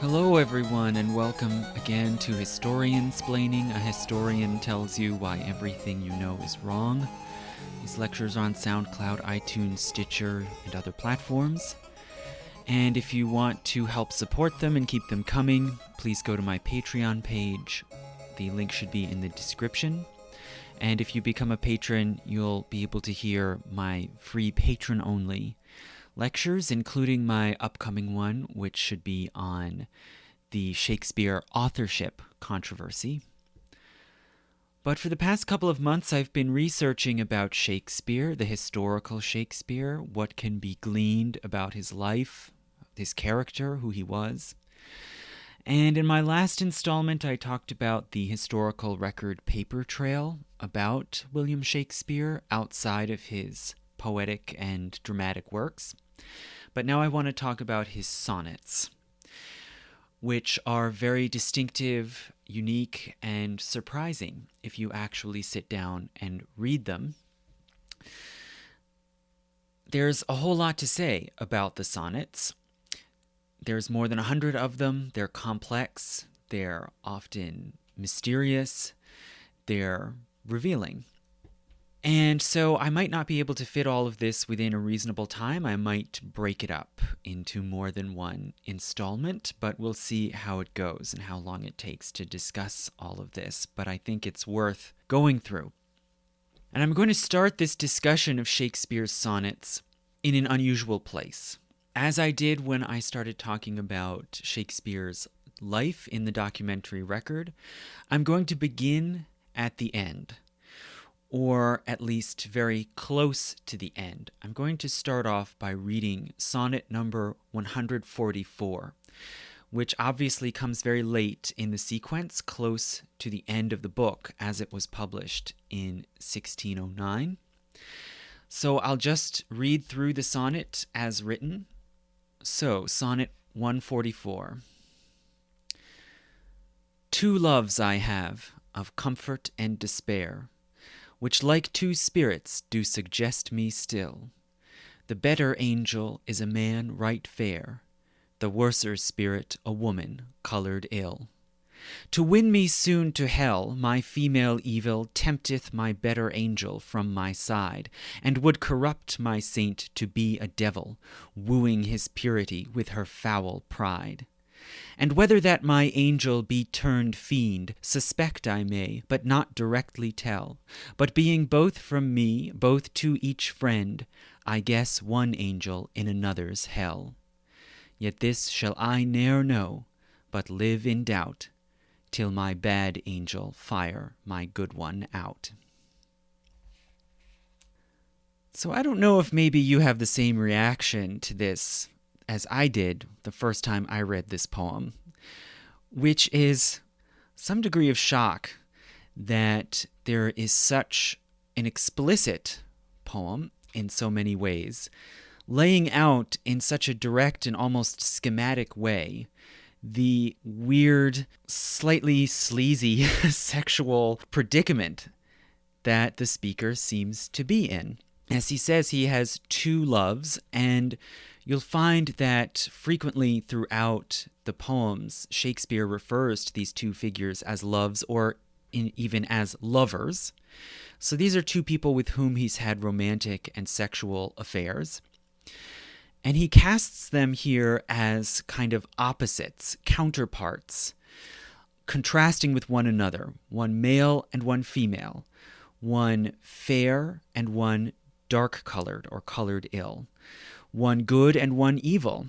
Hello everyone, and welcome again to Historian-splaining. A historian tells you why everything you know is wrong. These lectures are on SoundCloud, iTunes, Stitcher, and other platforms. And if you want to help support them and keep them coming, please go to my Patreon page. The link should be in the description. And if you become a patron, you'll be able to hear my free patron-only lectures, including my upcoming one, which should be on the Shakespeare authorship controversy. But for the past couple of months, I've been researching about Shakespeare, the historical Shakespeare, what can be gleaned about his life, his character, who he was. And in my last installment, I talked about the historical record paper trail about William Shakespeare outside of his poetic and dramatic works. But now I want to talk about his sonnets, which are very distinctive, unique, and surprising if you actually sit down and read them. There's a whole lot to say about the sonnets. There's more than 100 of them. They're complex. They're often mysterious. They're revealing. And so I might not be able to fit all of this within a reasonable time. I might break it up into more than one installment, but we'll see how it goes and how long it takes to discuss all of this. But I think it's worth going through. And I'm going to start this discussion of Shakespeare's sonnets in an unusual place. As I did when I started talking about Shakespeare's life in the documentary record, I'm going to begin at the end, or at least very close to the end. I'm going to start off by reading Sonnet Number 144, which obviously comes very late in the sequence, close to the end of the book as it was published in 1609. So I'll just read through the sonnet as written. So, Sonnet 144. Two loves I have, of comfort and despair, which like two spirits do suggest me still. The better angel is a man right fair, the worser spirit a woman colored ill. To win me soon to hell, my female evil tempteth my better angel from my side, and would corrupt my saint to be a devil, wooing his purity with her foul pride. And whether that my angel be turned fiend, suspect I may, but not directly tell. But being both from me, both to each friend, I guess one angel in another's hell. Yet this shall I ne'er know, but live in doubt, till my bad angel fire my good one out. So I don't know if maybe you have the same reaction to this as I did the first time I read this poem, which is some degree of shock that there is such an explicit poem in so many ways, laying out in such a direct and almost schematic way the weird, slightly sleazy sexual predicament that the speaker seems to be in. As he says, he has two loves, and you'll find that frequently throughout the poems, Shakespeare refers to these two figures as loves or even as lovers. So these are two people with whom he's had romantic and sexual affairs. And he casts them here as kind of opposites, counterparts, contrasting with one another, one male and one female, one fair and one dark-colored or colored ill, one good and one evil.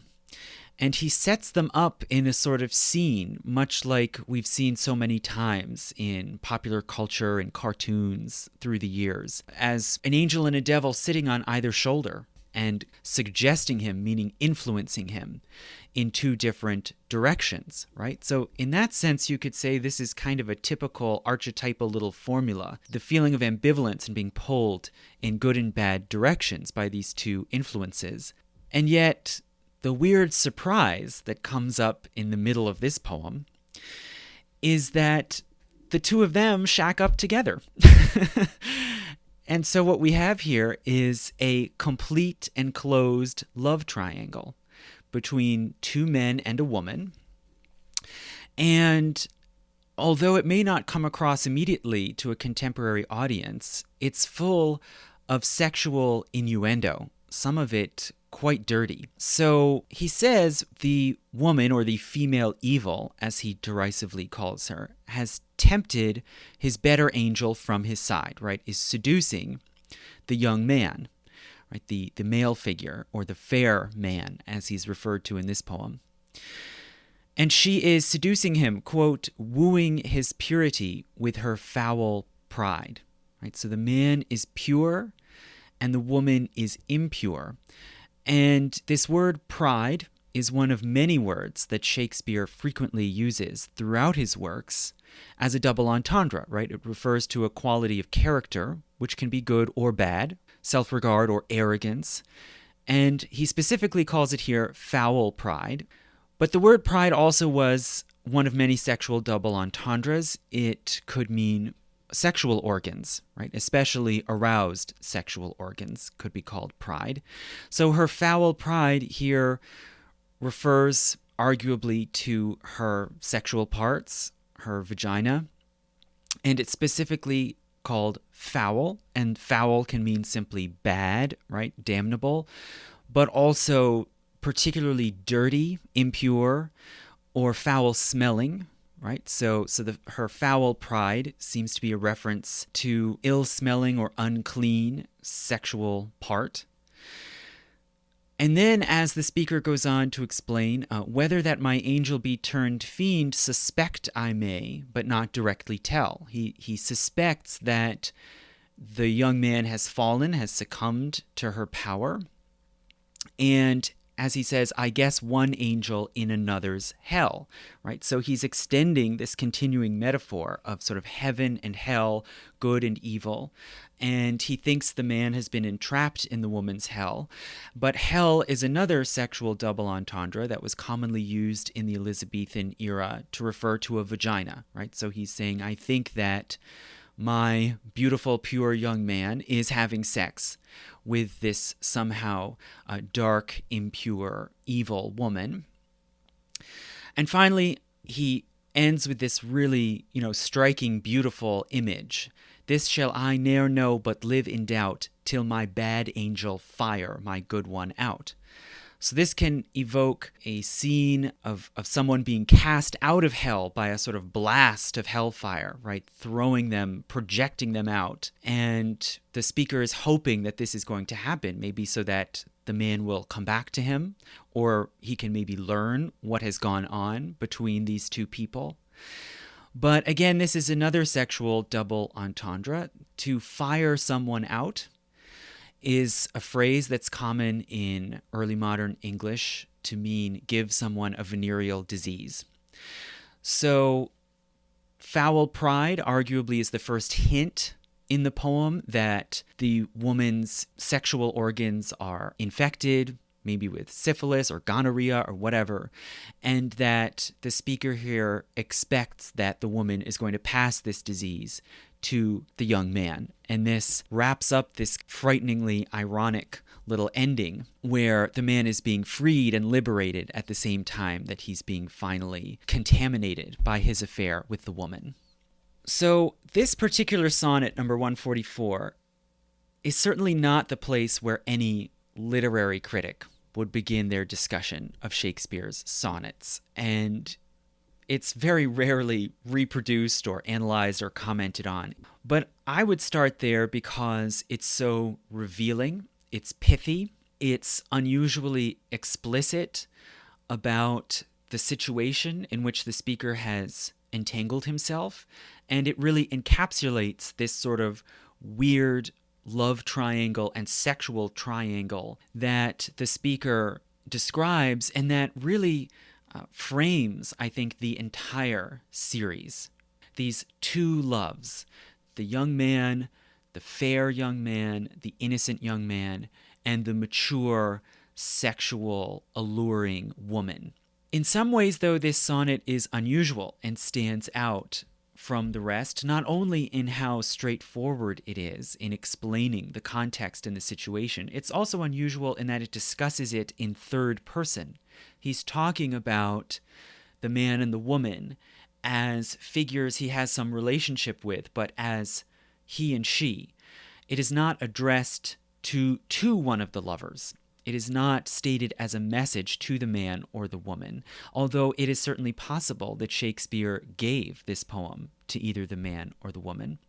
And he sets them up in a sort of scene, much like we've seen so many times in popular culture and cartoons through the years, as an angel and a devil sitting on either shoulder and suggesting him, meaning influencing him, in two different directions, right? So in that sense, you could say this is kind of a typical archetypal little formula, the feeling of ambivalence and being pulled in good and bad directions by these two influences. And yet, the weird surprise that comes up in the middle of this poem is that the two of them shack up together. And so what we have here is a complete and closed love triangle between two men and a woman, And although it may not come across immediately to a contemporary audience, it's full of sexual innuendo, some of it quite dirty. So he says the woman, or the female evil, as he derisively calls her, has tempted his better angel from his side, right? Is seducing the young man, right? The male figure, or the fair man, as he's referred to in this poem. And she is seducing him, quote, wooing his purity with her foul pride, right? So the man is pure and the woman is impure. And this word pride is one of many words that Shakespeare frequently uses throughout his works as a double entendre, right? It refers to a quality of character, which can be good or bad, self-regard or arrogance. And he specifically calls it here foul pride. But the word pride also was one of many sexual double entendres. It could mean sexual organs, right? Especially aroused sexual organs could be called pride. So her foul pride here refers arguably to her sexual parts, her vagina, and it's specifically called foul, and foul can mean simply bad, right? Damnable, but also particularly dirty, impure, or foul smelling, right? So her foul pride seems to be a reference to ill-smelling or unclean sexual part. And then as the speaker goes on to explain, whether that my angel be turned fiend, suspect I may, but not directly tell. He suspects that the young man has fallen, has succumbed to her power. And as he says, I guess one angel in another's hell, right? So he's extending this continuing metaphor of sort of heaven and hell, good and evil. And he thinks the man has been entrapped in the woman's hell. But hell is another sexual double entendre that was commonly used in the Elizabethan era to refer to a vagina, right? So he's saying, I think that my beautiful, pure young man is having sex with this somehow dark, impure, evil woman. And finally, he ends with this really, striking, beautiful image. This shall I ne'er know, but live in doubt, till my bad angel fire my good one out. So this can evoke a scene of someone being cast out of hell by a sort of blast of hellfire, right? Throwing them, projecting them out. And the speaker is hoping that this is going to happen, maybe so that the man will come back to him, or he can maybe learn what has gone on between these two people. But again, this is another sexual double entendre. To fire someone out is a phrase that's common in early modern English to mean give someone a venereal disease. So foul pride arguably is the first hint in the poem that the woman's sexual organs are infected, maybe with syphilis or gonorrhea or whatever, and that the speaker here expects that the woman is going to pass this disease to the young man. And this wraps up this frighteningly ironic little ending where the man is being freed and liberated at the same time that he's being finally contaminated by his affair with the woman. So this particular sonnet, number 144, is certainly not the place where any literary critic would begin their discussion of Shakespeare's sonnets. And it's very rarely reproduced or analyzed or commented on. But I would start there because it's so revealing, it's pithy, it's unusually explicit about the situation in which the speaker has entangled himself, and it really encapsulates this sort of weird love triangle and sexual triangle that the speaker describes, and that really frames, I think, the entire series. These two loves, the young man, the fair young man, the innocent young man, and the mature, sexual, alluring woman. In some ways, though, this sonnet is unusual and stands out from the rest, not only in how straightforward it is in explaining the context and the situation, it's also unusual in that it discusses it in third person. He's talking about the man and the woman as figures he has some relationship with, but as he and she. It is not addressed to one of the lovers. It is not stated as a message to the man or the woman, although it is certainly possible that Shakespeare gave this poem to either the man or the woman.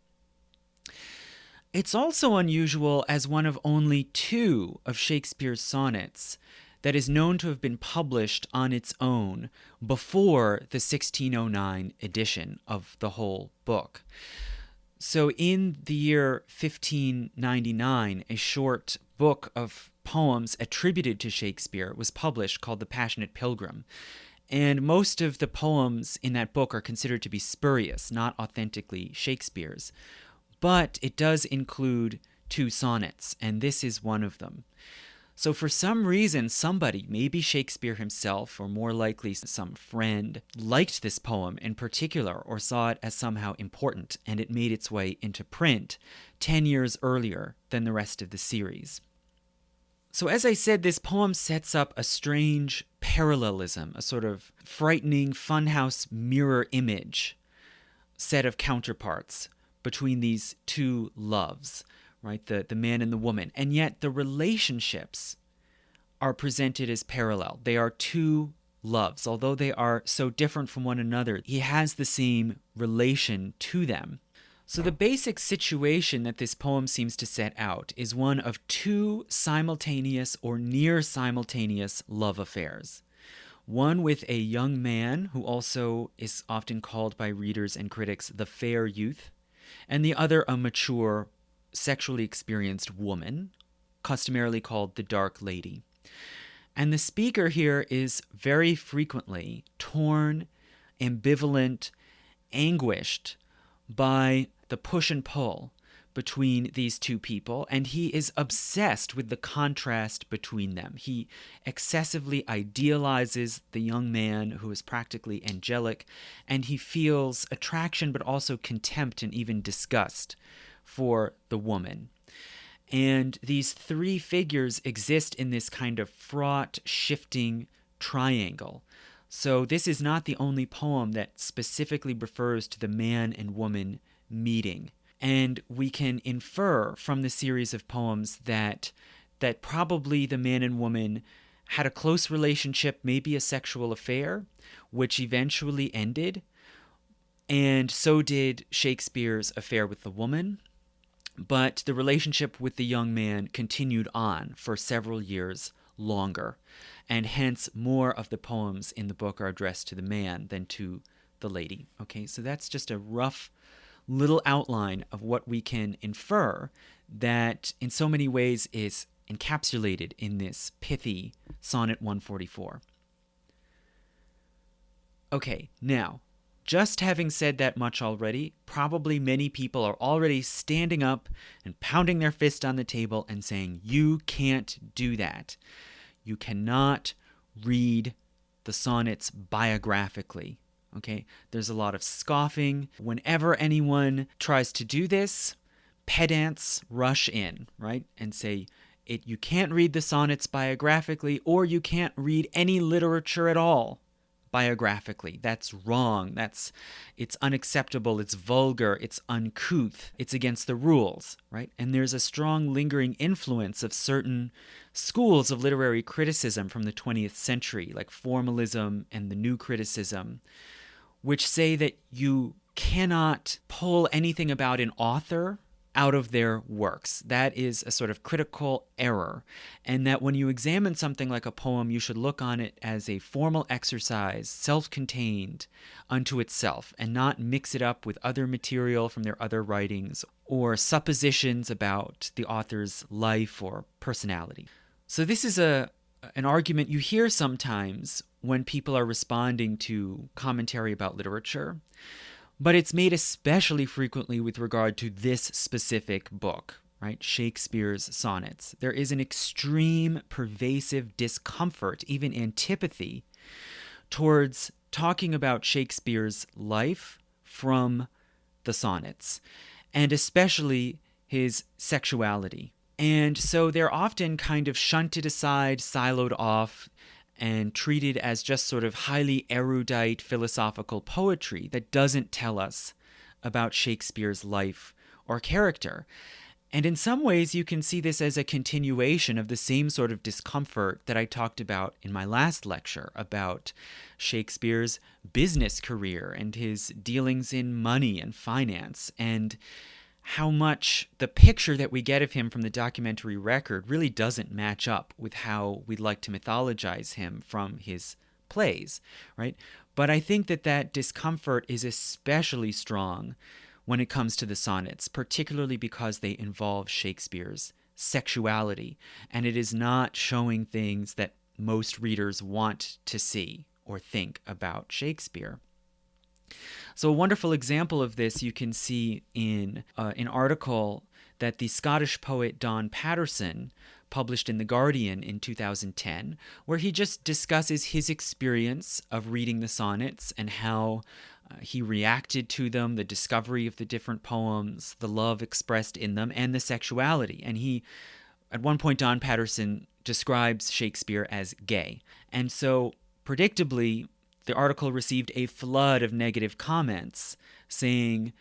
It's also unusual as one of only 2 of Shakespeare's sonnets that is known to have been published on its own before the 1609 edition of the whole book. So in the year 1599, a short book of poems attributed to Shakespeare was published called The Passionate Pilgrim. And most of the poems in that book are considered to be spurious, not authentically Shakespeare's. But it does include 2 sonnets, and this is one of them. So for some reason, somebody, maybe Shakespeare himself, or more likely some friend, liked this poem in particular or saw it as somehow important, and it made its way into print 10 years earlier than the rest of the series. So as I said, this poem sets up a strange parallelism, a sort of frightening funhouse mirror image set of counterparts between these 2 loves, right? The man and the woman. And yet the relationships are presented as parallel. They are 2 loves. Although they are so different from one another, he has the same relation to them. So the basic situation that this poem seems to set out is one of 2 simultaneous or near simultaneous love affairs. One with a young man who also is often called by readers and critics the fair youth, and the other a mature, sexually experienced woman, customarily called the dark lady. And the speaker here is very frequently torn, ambivalent, anguished by the push and pull between these 2 people, and he is obsessed with the contrast between them. He excessively idealizes the young man who is practically angelic, and he feels attraction but also contempt and even disgust for the woman. And these 3 figures exist in this kind of fraught, shifting triangle. So this is not the only poem that specifically refers to the man and woman meeting. And we can infer from the series of poems that probably the man and woman had a close relationship, maybe a sexual affair, which eventually ended. And so did Shakespeare's affair with the woman. But the relationship with the young man continued on for several years longer. And hence, more of the poems in the book are addressed to the man than to the lady. Okay, so that's just a rough little outline of what we can infer that in so many ways is encapsulated in this pithy Sonnet 144. Okay, now, just having said that much already, probably many people are already standing up and pounding their fist on the table and saying, you can't do that. You cannot read the sonnets biographically. Okay, there's a lot of scoffing. Whenever anyone tries to do this, pedants rush in, right, and say, you can't read the sonnets biographically, or you can't read any literature at all biographically. That's wrong. It's unacceptable. It's vulgar. It's uncouth. It's against the rules, right? And there's a strong lingering influence of certain schools of literary criticism from the 20th century, like formalism and the new criticism, which say that you cannot pull anything about an author out of their works. That is a sort of critical error, and that when you examine something like a poem, you should look on it as a formal exercise, self-contained unto itself, and not mix it up with other material from their other writings or suppositions about the author's life or personality. So this is an argument you hear sometimes when people are responding to commentary about literature, but it's made especially frequently with regard to this specific book, right? Shakespeare's sonnets. There is an extreme, pervasive discomfort, even antipathy, towards talking about Shakespeare's life from the sonnets, and especially his sexuality. And so they're often kind of shunted aside, siloed off, and treated as just sort of highly erudite philosophical poetry that doesn't tell us about Shakespeare's life or character. And in some ways, you can see this as a continuation of the same sort of discomfort that I talked about in my last lecture about Shakespeare's business career and his dealings in money and finance, and how much the picture that we get of him from the documentary record really doesn't match up with how we'd like to mythologize him from his plays, right? But I think that that discomfort is especially strong when it comes to the sonnets, particularly because they involve Shakespeare's sexuality, and it is not showing things that most readers want to see or think about Shakespeare. So a wonderful example of this you can see in an article that the Scottish poet Don Patterson published in The Guardian in 2010, where he just discusses his experience of reading the sonnets and how he reacted to them, the discovery of the different poems, the love expressed in them, and the sexuality. And at one point, Don Patterson describes Shakespeare as gay. And so, predictably, the article received a flood of negative comments saying,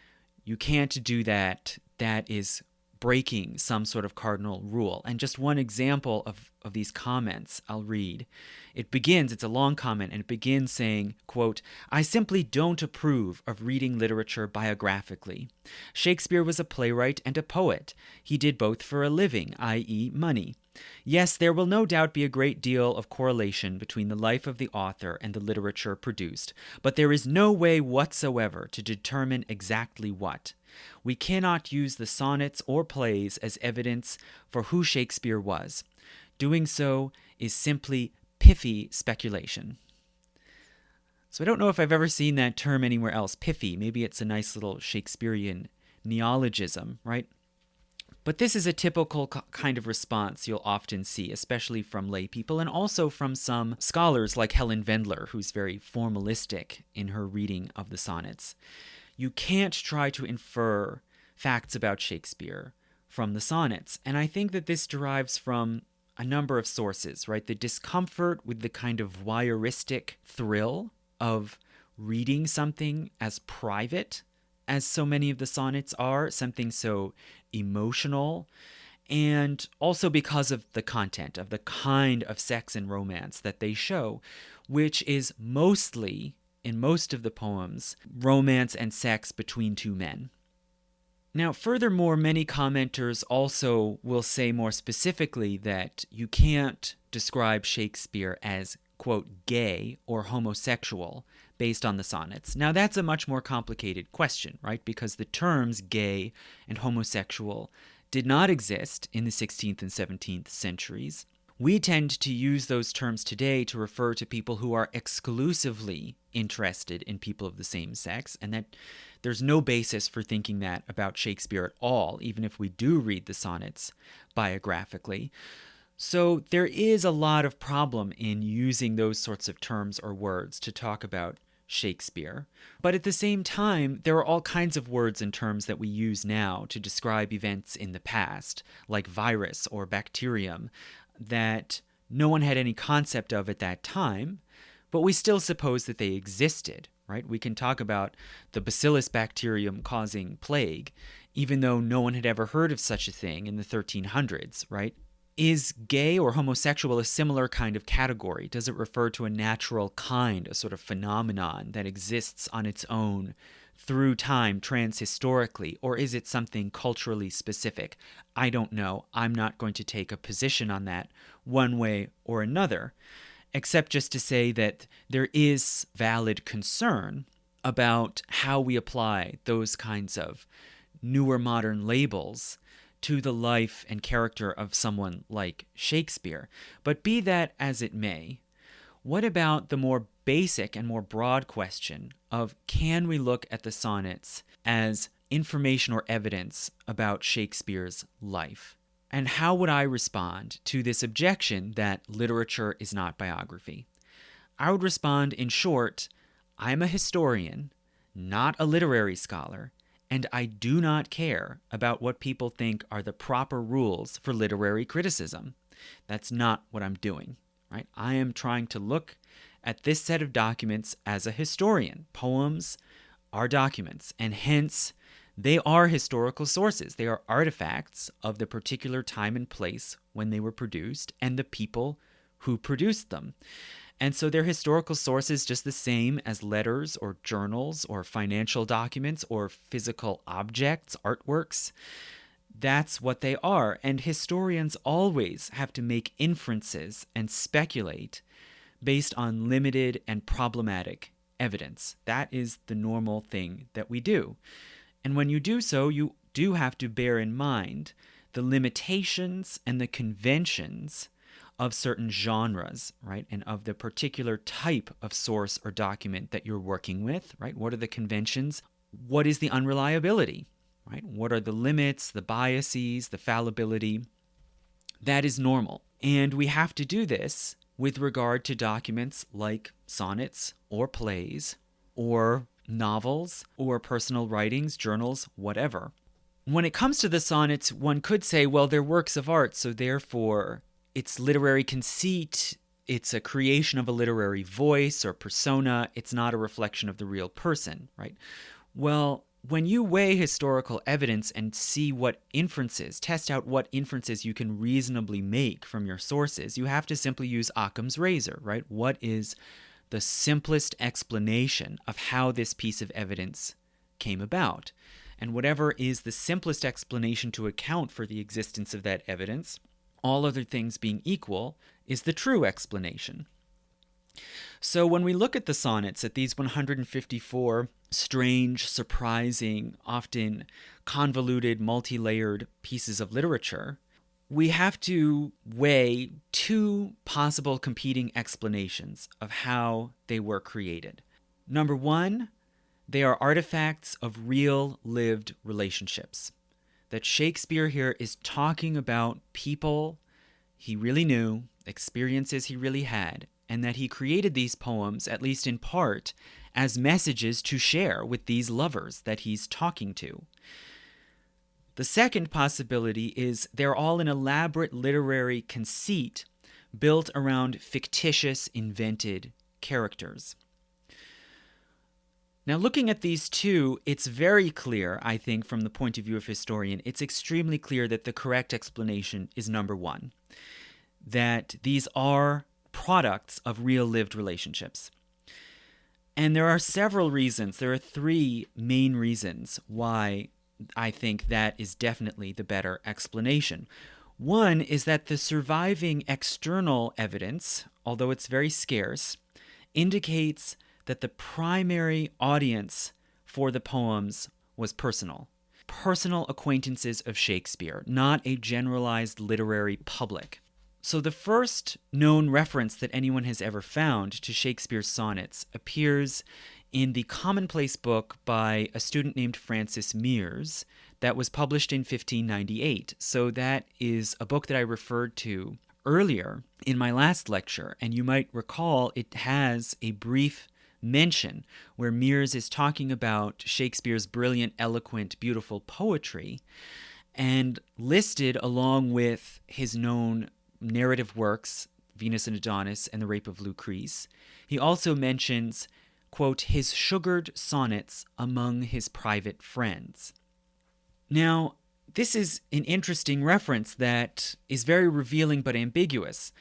you can't do that, that is breaking some sort of cardinal rule. And just one example of these comments I'll read. It's a long comment, and it begins saying, quote, "I simply don't approve of reading literature biographically. Shakespeare was a playwright and a poet. He did both for a living, i.e. money. Yes, there will no doubt be a great deal of correlation between the life of the author and the literature produced, but there is no way whatsoever to determine exactly what. We cannot use the sonnets or plays as evidence for who Shakespeare was. Doing so is simply piffy speculation." So I don't know if I've ever seen that term anywhere else, piffy. Maybe it's a nice little Shakespearean neologism, right? But this is a typical kind of response you'll often see, especially from lay people and also from some scholars like Helen Vendler, who's very formalistic in her reading of the sonnets. You can't try to infer facts about Shakespeare from the sonnets. And I think that this derives from a number of sources, right? The discomfort with the kind of voyeuristic thrill of reading something as private as so many of the sonnets are, something so emotional, and also because of the content, of the kind of sex and romance that they show, which is mostly, in most of the poems, romance and sex between two men. Now, furthermore, many commenters also will say more specifically that you can't describe Shakespeare as, quote, gay or homosexual based on the sonnets. Now, that's a much more complicated question, right? Because the terms gay and homosexual did not exist in the 16th and 17th centuries. We tend to use those terms today to refer to people who are exclusively interested in people of the same sex, and that there's no basis for thinking that about Shakespeare at all, even if we do read the sonnets biographically. So there is a lot of problem in using those sorts of terms or words to talk about Shakespeare. But at the same time, there are all kinds of words and terms that we use now to describe events in the past, like virus or bacterium, that no one had any concept of at that time, but we still suppose that they existed, right? We can talk about the bacillus bacterium causing plague, even though no one had ever heard of such a thing in the 1300s, right? Is gay or homosexual a similar kind of category? Does it refer to a natural kind, a sort of phenomenon that exists on its own through time, transhistorically, or is it something culturally specific? I don't know. I'm not going to take a position on that one way or another, except just to say that there is valid concern about how we apply those kinds of newer modern labels to the life and character of someone like Shakespeare. But be that as it may, what about the more basic and more broad question of, can we look at the sonnets as information or evidence about Shakespeare's life? And how would I respond to this objection that literature is not biography? I would respond, in short, I'm a historian, not a literary scholar, and I do not care about what people think are the proper rules for literary criticism. That's not what I'm doing, right? I am trying to look at this set of documents as a historian. Poems are documents, and hence they are historical sources. They are artifacts of the particular time and place when they were produced and the people who produced them. And so they're historical sources just the same as letters or journals or financial documents or physical objects, artworks. That's what they are. And historians always have to make inferences and speculate based on limited and problematic evidence. That is the normal thing that we do. And when you do so, you do have to bear in mind the limitations and the conventions of certain genres, right? And of the particular type of source or document that you're working with, right? What are the conventions? What is the unreliability, right? What are the limits, the biases, the fallibility? That is normal. And we have to do this with regard to documents like sonnets or plays or novels or personal writings, journals, whatever. When it comes to the sonnets, one could say, well, they're works of art, so therefore it's literary conceit, it's a creation of a literary voice or persona, it's not a reflection of the real person, right? Well, when you weigh historical evidence and see what inferences, test out what inferences you can reasonably make from your sources, you have to simply use Occam's razor, right? What is the simplest explanation of how this piece of evidence came about? And whatever is the simplest explanation to account for the existence of that evidence, all other things being equal, is the true explanation. So when we look at the sonnets, at these 154 strange, surprising, often convoluted, multi-layered pieces of literature, we have to weigh two possible competing explanations of how they were created. Number one, they are artifacts of real lived relationships. That Shakespeare here is talking about people he really knew, experiences he really had, and that he created these poems, at least in part, as messages to share with these lovers that he's talking to. The second possibility is they're all an elaborate literary conceit built around fictitious, invented characters. Now, looking at these two, it's very clear, I think, from the point of view of a historian, it's extremely clear that the correct explanation is number one, that these are products of real lived relationships. And there are several reasons. There are three main reasons why I think that is definitely the better explanation. One is that the surviving external evidence, although it's very scarce, indicates that the primary audience for the poems was personal acquaintances of Shakespeare, not a generalized literary public. So the first known reference that anyone has ever found to Shakespeare's sonnets appears in the commonplace book by a student named Francis Mears that was published in 1598. So that is a book that I referred to earlier in my last lecture, and you might recall it has a brief mention where Mears is talking about Shakespeare's brilliant, eloquent, beautiful poetry, and listed along with his known narrative works, Venus and Adonis and The Rape of Lucrece. He also mentions, quote, his sugared sonnets among his private friends. Now, this is an interesting reference that is very revealing but ambiguous.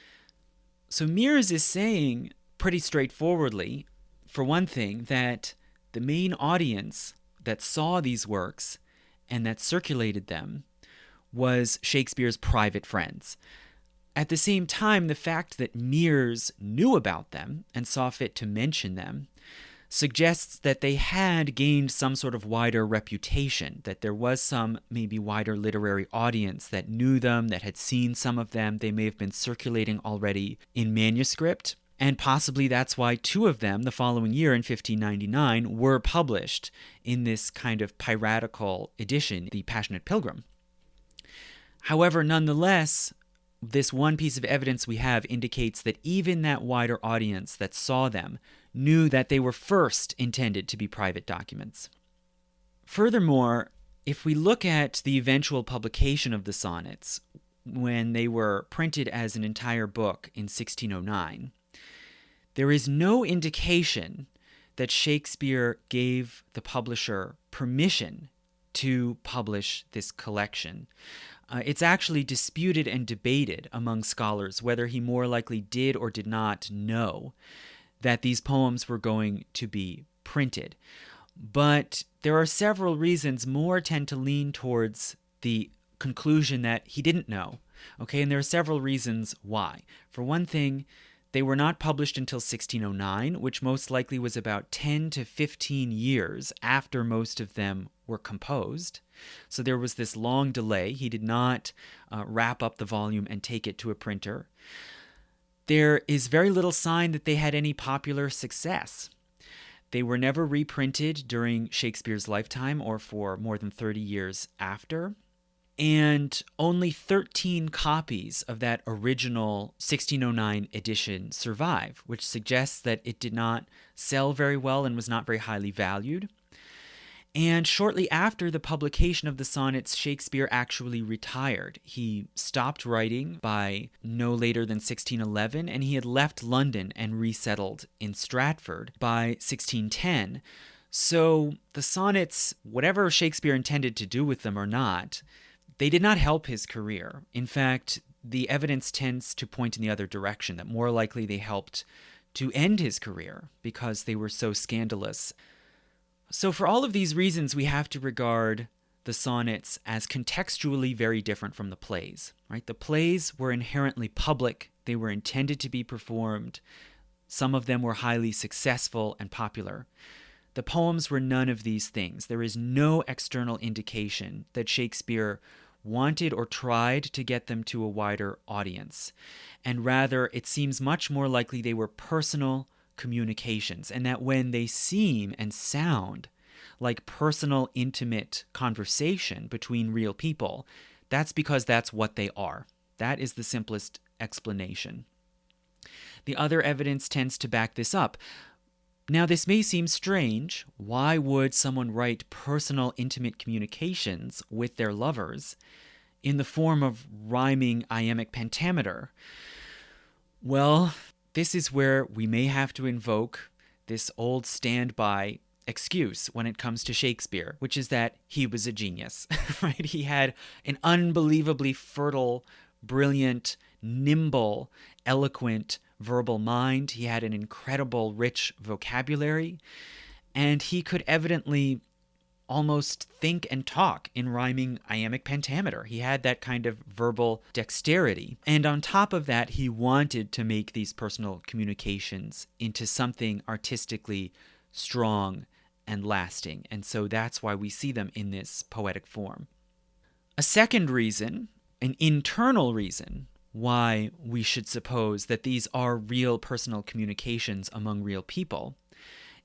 So Mears is saying pretty straightforwardly, for one thing, that the main audience that saw these works and that circulated them was Shakespeare's private friends. At the same time, the fact that Mears knew about them and saw fit to mention them suggests that they had gained some sort of wider reputation, that there was some maybe wider literary audience that knew them, that had seen some of them. They may have been circulating already in manuscript. And possibly that's why two of them, the following year in 1599, were published in this kind of piratical edition, the Passionate Pilgrim. However, nonetheless, this one piece of evidence we have indicates that even that wider audience that saw them knew that they were first intended to be private documents. Furthermore, if we look at the eventual publication of the sonnets, when they were printed as an entire book in 1609, there is no indication that Shakespeare gave the publisher permission to publish this collection. It's actually disputed and debated among scholars whether he more likely did or did not know that these poems were going to be printed. But there are several reasons. More tend to lean towards the conclusion that he didn't know. Okay, and there are several reasons why. For one thing, they were not published until 1609, which most likely was about 10 to 15 years after most of them were composed. So there was this long delay. He did not wrap up the volume and take it to a printer. There is very little sign that they had any popular success. They were never reprinted during Shakespeare's lifetime or for more than 30 years after. And only 13 copies of that original 1609 edition survive, which suggests that it did not sell very well and was not very highly valued. And shortly after the publication of the sonnets, Shakespeare actually retired. He stopped writing by no later than 1611, and he had left London and resettled in Stratford by 1610. So the sonnets, whatever Shakespeare intended to do with them or not, they did not help his career. In fact, the evidence tends to point in the other direction, that more likely they helped to end his career because they were so scandalous. So for all of these reasons, we have to regard the sonnets as contextually very different from the plays, right? The plays were inherently public. They were intended to be performed. Some of them were highly successful and popular. The poems were none of these things. There is no external indication that Shakespeare wanted or tried to get them to a wider audience. And rather, it seems much more likely they were personal communications, and that when they seem and sound like personal, intimate conversation between real people, that's because that's what they are. That is the simplest explanation. The other evidence tends to back this up. Now, this may seem strange. Why would someone write personal, intimate communications with their lovers in the form of rhyming iambic pentameter? Well, this is where we may have to invoke this old standby excuse when it comes to Shakespeare, which is that he was a genius, right? He had an unbelievably fertile, brilliant, nimble, eloquent verbal mind. He had an incredible, rich vocabulary, and he could evidently almost think and talk in rhyming iambic pentameter. He had that kind of verbal dexterity. And on top of that, he wanted to make these personal communications into something artistically strong and lasting. And so that's why we see them in this poetic form. A second reason, an internal reason, why we should suppose that these are real personal communications among real people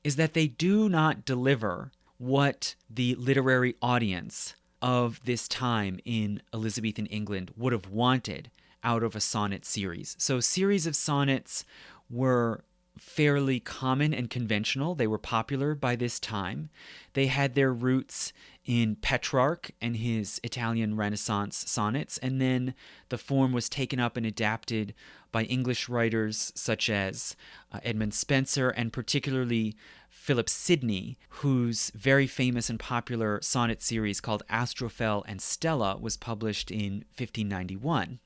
is that they do not deliver what the literary audience of this time in Elizabethan England would have wanted out of a sonnet series. So series of sonnets were fairly common and conventional. They were popular by this time. They had their roots in Petrarch and his Italian Renaissance sonnets, and then the form was taken up and adapted by English writers such as Edmund Spenser and particularly Philip Sidney, whose very famous and popular sonnet series called Astrophel and Stella was published in 1591.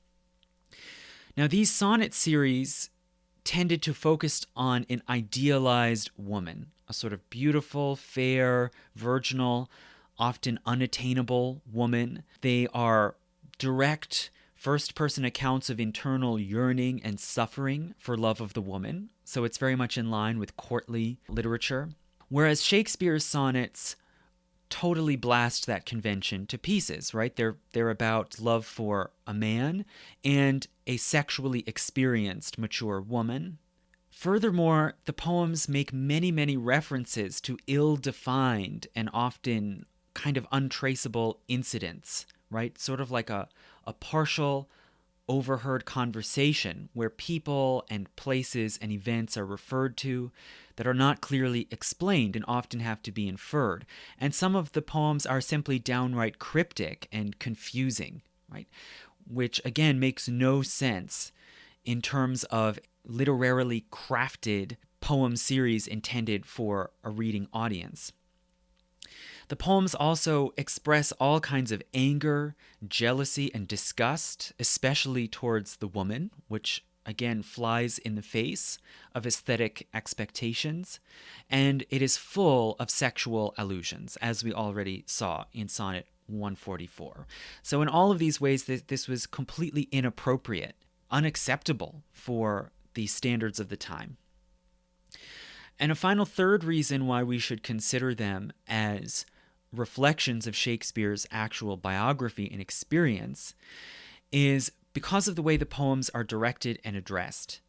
Now, these sonnet series tended to focus on an idealized woman, a sort of beautiful, fair, virginal, often unattainable woman. They are direct first-person accounts of internal yearning and suffering for love of the woman, so it's very much in line with courtly literature. Whereas Shakespeare's sonnets totally blast that convention to pieces, right? They're about love for a man and a sexually experienced mature woman. Furthermore, the poems make many, many references to ill-defined and often kind of untraceable incidents, right? Sort of like a partial, overheard conversation where people and places and events are referred to that are not clearly explained and often have to be inferred. And some of the poems are simply downright cryptic and confusing, right? which again makes no sense in terms of literarily crafted poem series intended for a reading audience. The poems also express all kinds of anger, jealousy, and disgust, especially towards the woman, which again flies in the face of aesthetic expectations, and it is full of sexual allusions, as we already saw in Sonnet 144. So in all of these ways, this was completely inappropriate, unacceptable for the standards of the time. And a final third reason why we should consider them as reflections of Shakespeare's actual biography and experience is because of the way the poems are directed and addressed.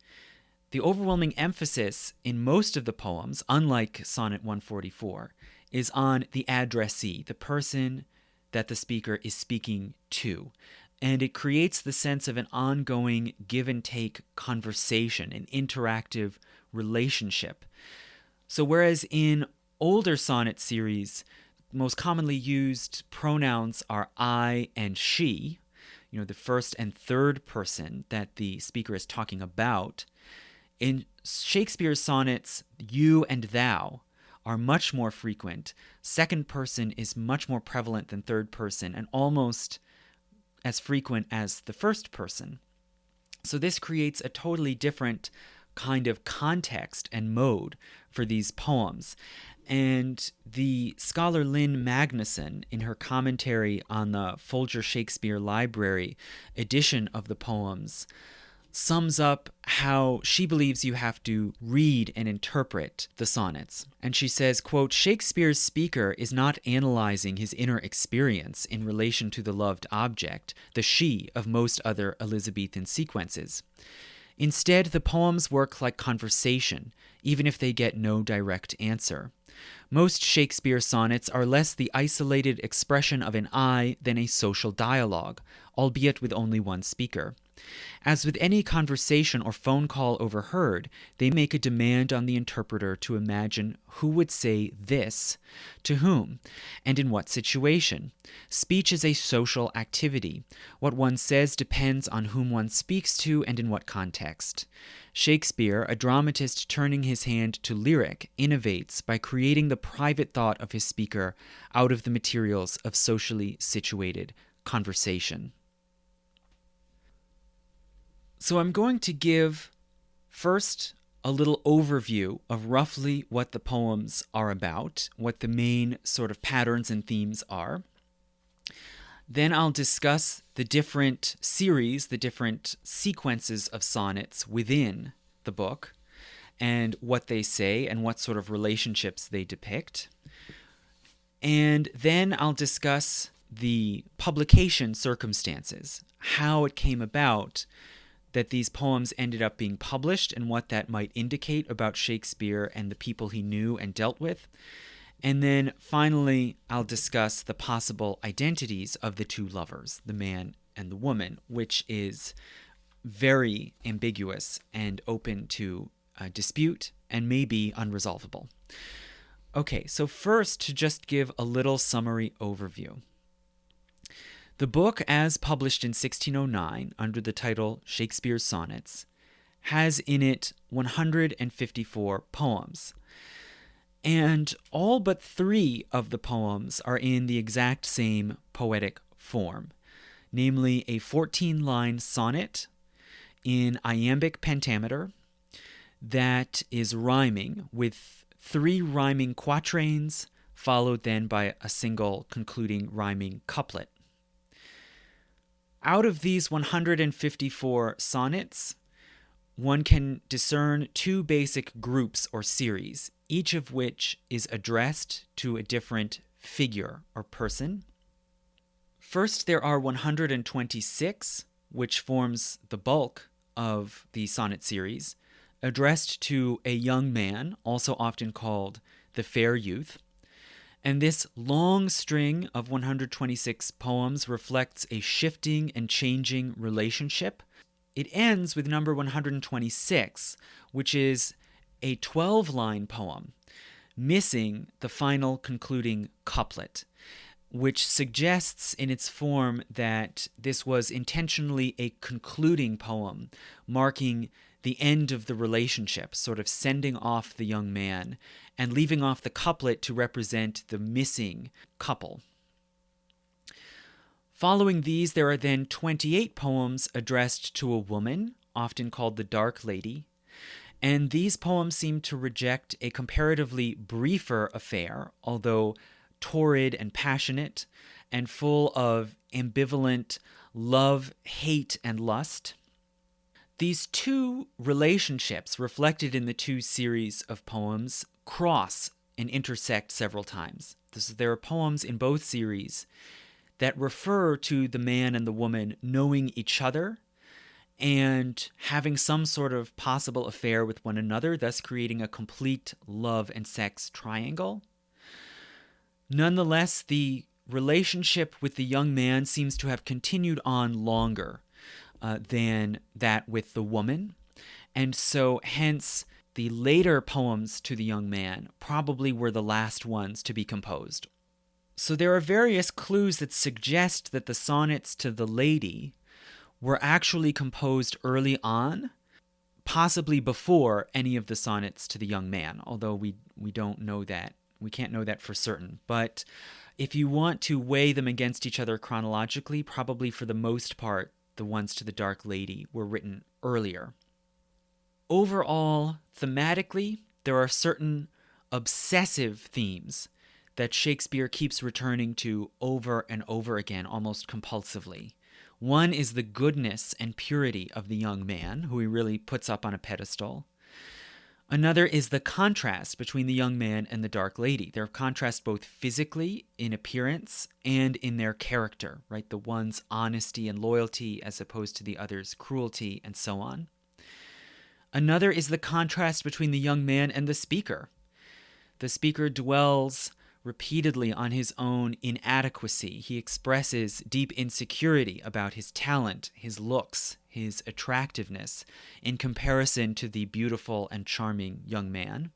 The overwhelming emphasis in most of the poems, unlike Sonnet 144, is on the addressee, the person that the speaker is speaking to. And it creates the sense of an ongoing give and take conversation, an interactive relationship. So whereas in older sonnet series, most commonly used pronouns are I and she, the first and third person that the speaker is talking about, in Shakespeare's sonnets, you and thou are much more frequent. Second person is much more prevalent than third person, and almost as frequent as the first person. So this creates a totally different kind of context and mode for these poems. And the scholar Lynn Magnuson, in her commentary on the Folger Shakespeare Library edition of the poems, sums up how she believes you have to read and interpret the sonnets. And she says, quote, Shakespeare's speaker is not analyzing his inner experience in relation to the loved object, the she of most other Elizabethan sequences. Instead, the poems work like conversation, even if they get no direct answer. Most Shakespeare sonnets are less the isolated expression of an I than a social dialogue, albeit with only one speaker. As with any conversation or phone call overheard, they make a demand on the interpreter to imagine who would say this, to whom, and in what situation. Speech is a social activity. What one says depends on whom one speaks to and in what context. Shakespeare, a dramatist turning his hand to lyric, innovates by creating the private thought of his speaker out of the materials of socially situated conversation. So I'm going to give first a little overview of roughly what the poems are about, what the main sort of patterns and themes are. Then I'll discuss the different series, the different sequences of sonnets within the book, and what they say and what sort of relationships they depict. And then I'll discuss the publication circumstances, how it came about that these poems ended up being published and what that might indicate about Shakespeare and the people he knew and dealt with. And then finally, I'll discuss the possible identities of the two lovers, the man and the woman, which is very ambiguous and open to dispute and may be unresolvable. Okay, so first, to just give a little summary overview. The book, as published in 1609 under the title Shakespeare's Sonnets, has in it 154 poems. And all but 3 of the poems are in the exact same poetic form, namely a 14-line sonnet in iambic pentameter that is rhyming with 3 rhyming quatrains, followed then by a single concluding rhyming couplet. Out of these 154 sonnets, one can discern 2 basic groups or series, each of which is addressed to a different figure or person. First, there are 126, which forms the bulk of the sonnet series, addressed to a young man, also often called the fair youth. And this long string of 126 poems reflects a shifting and changing relationship. It ends with number 126, which is a 12-line poem, missing the final concluding couplet. which suggests in its form that this was intentionally a concluding poem, marking the end of the relationship, sort of sending off the young man and leaving off the couplet to represent the missing couple. Following these, there are then 28 poems addressed to a woman, often called the Dark Lady, and these poems seem to reject a comparatively briefer affair, although torrid and passionate, and full of ambivalent love, hate, and lust. These two relationships reflected in the two series of poems cross and intersect several times. There are poems in both series that refer to the man and the woman knowing each other and having some sort of possible affair with one another, thus creating a complete love and sex triangle. Nonetheless, the relationship with the young man seems to have continued on longer than that with the woman, and so hence the later poems to the young man probably were the last ones to be composed. So there are various clues that suggest that the sonnets to the lady were actually composed early on, possibly before any of the sonnets to the young man, although we don't know that. We can't know that for certain. But if you want to weigh them against each other chronologically, probably for the most part, the ones to the Dark Lady were written earlier. Overall, thematically, there are certain obsessive themes that Shakespeare keeps returning to over and over again, almost compulsively. One is the goodness and purity of the young man, who he really puts up on a pedestal. Another is the contrast between the young man and the Dark Lady. They're contrast both physically, in appearance, and in their character, right? The one's honesty and loyalty as opposed to the other's cruelty and so on. Another is the contrast between the young man and the speaker. The speaker dwells repeatedly on his own inadequacy. He expresses deep insecurity about his talent, his looks, his attractiveness, in comparison to the beautiful and charming young man.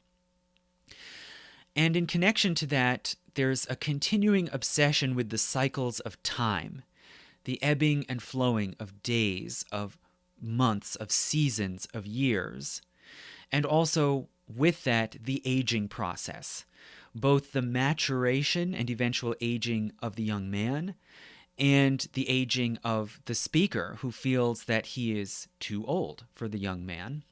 And in connection to that, there's a continuing obsession with the cycles of time, the ebbing and flowing of days, of months, of seasons, of years, and also with that, the aging process, both the maturation and eventual aging of the young man and the aging of the speaker, who feels that he is too old for the young man.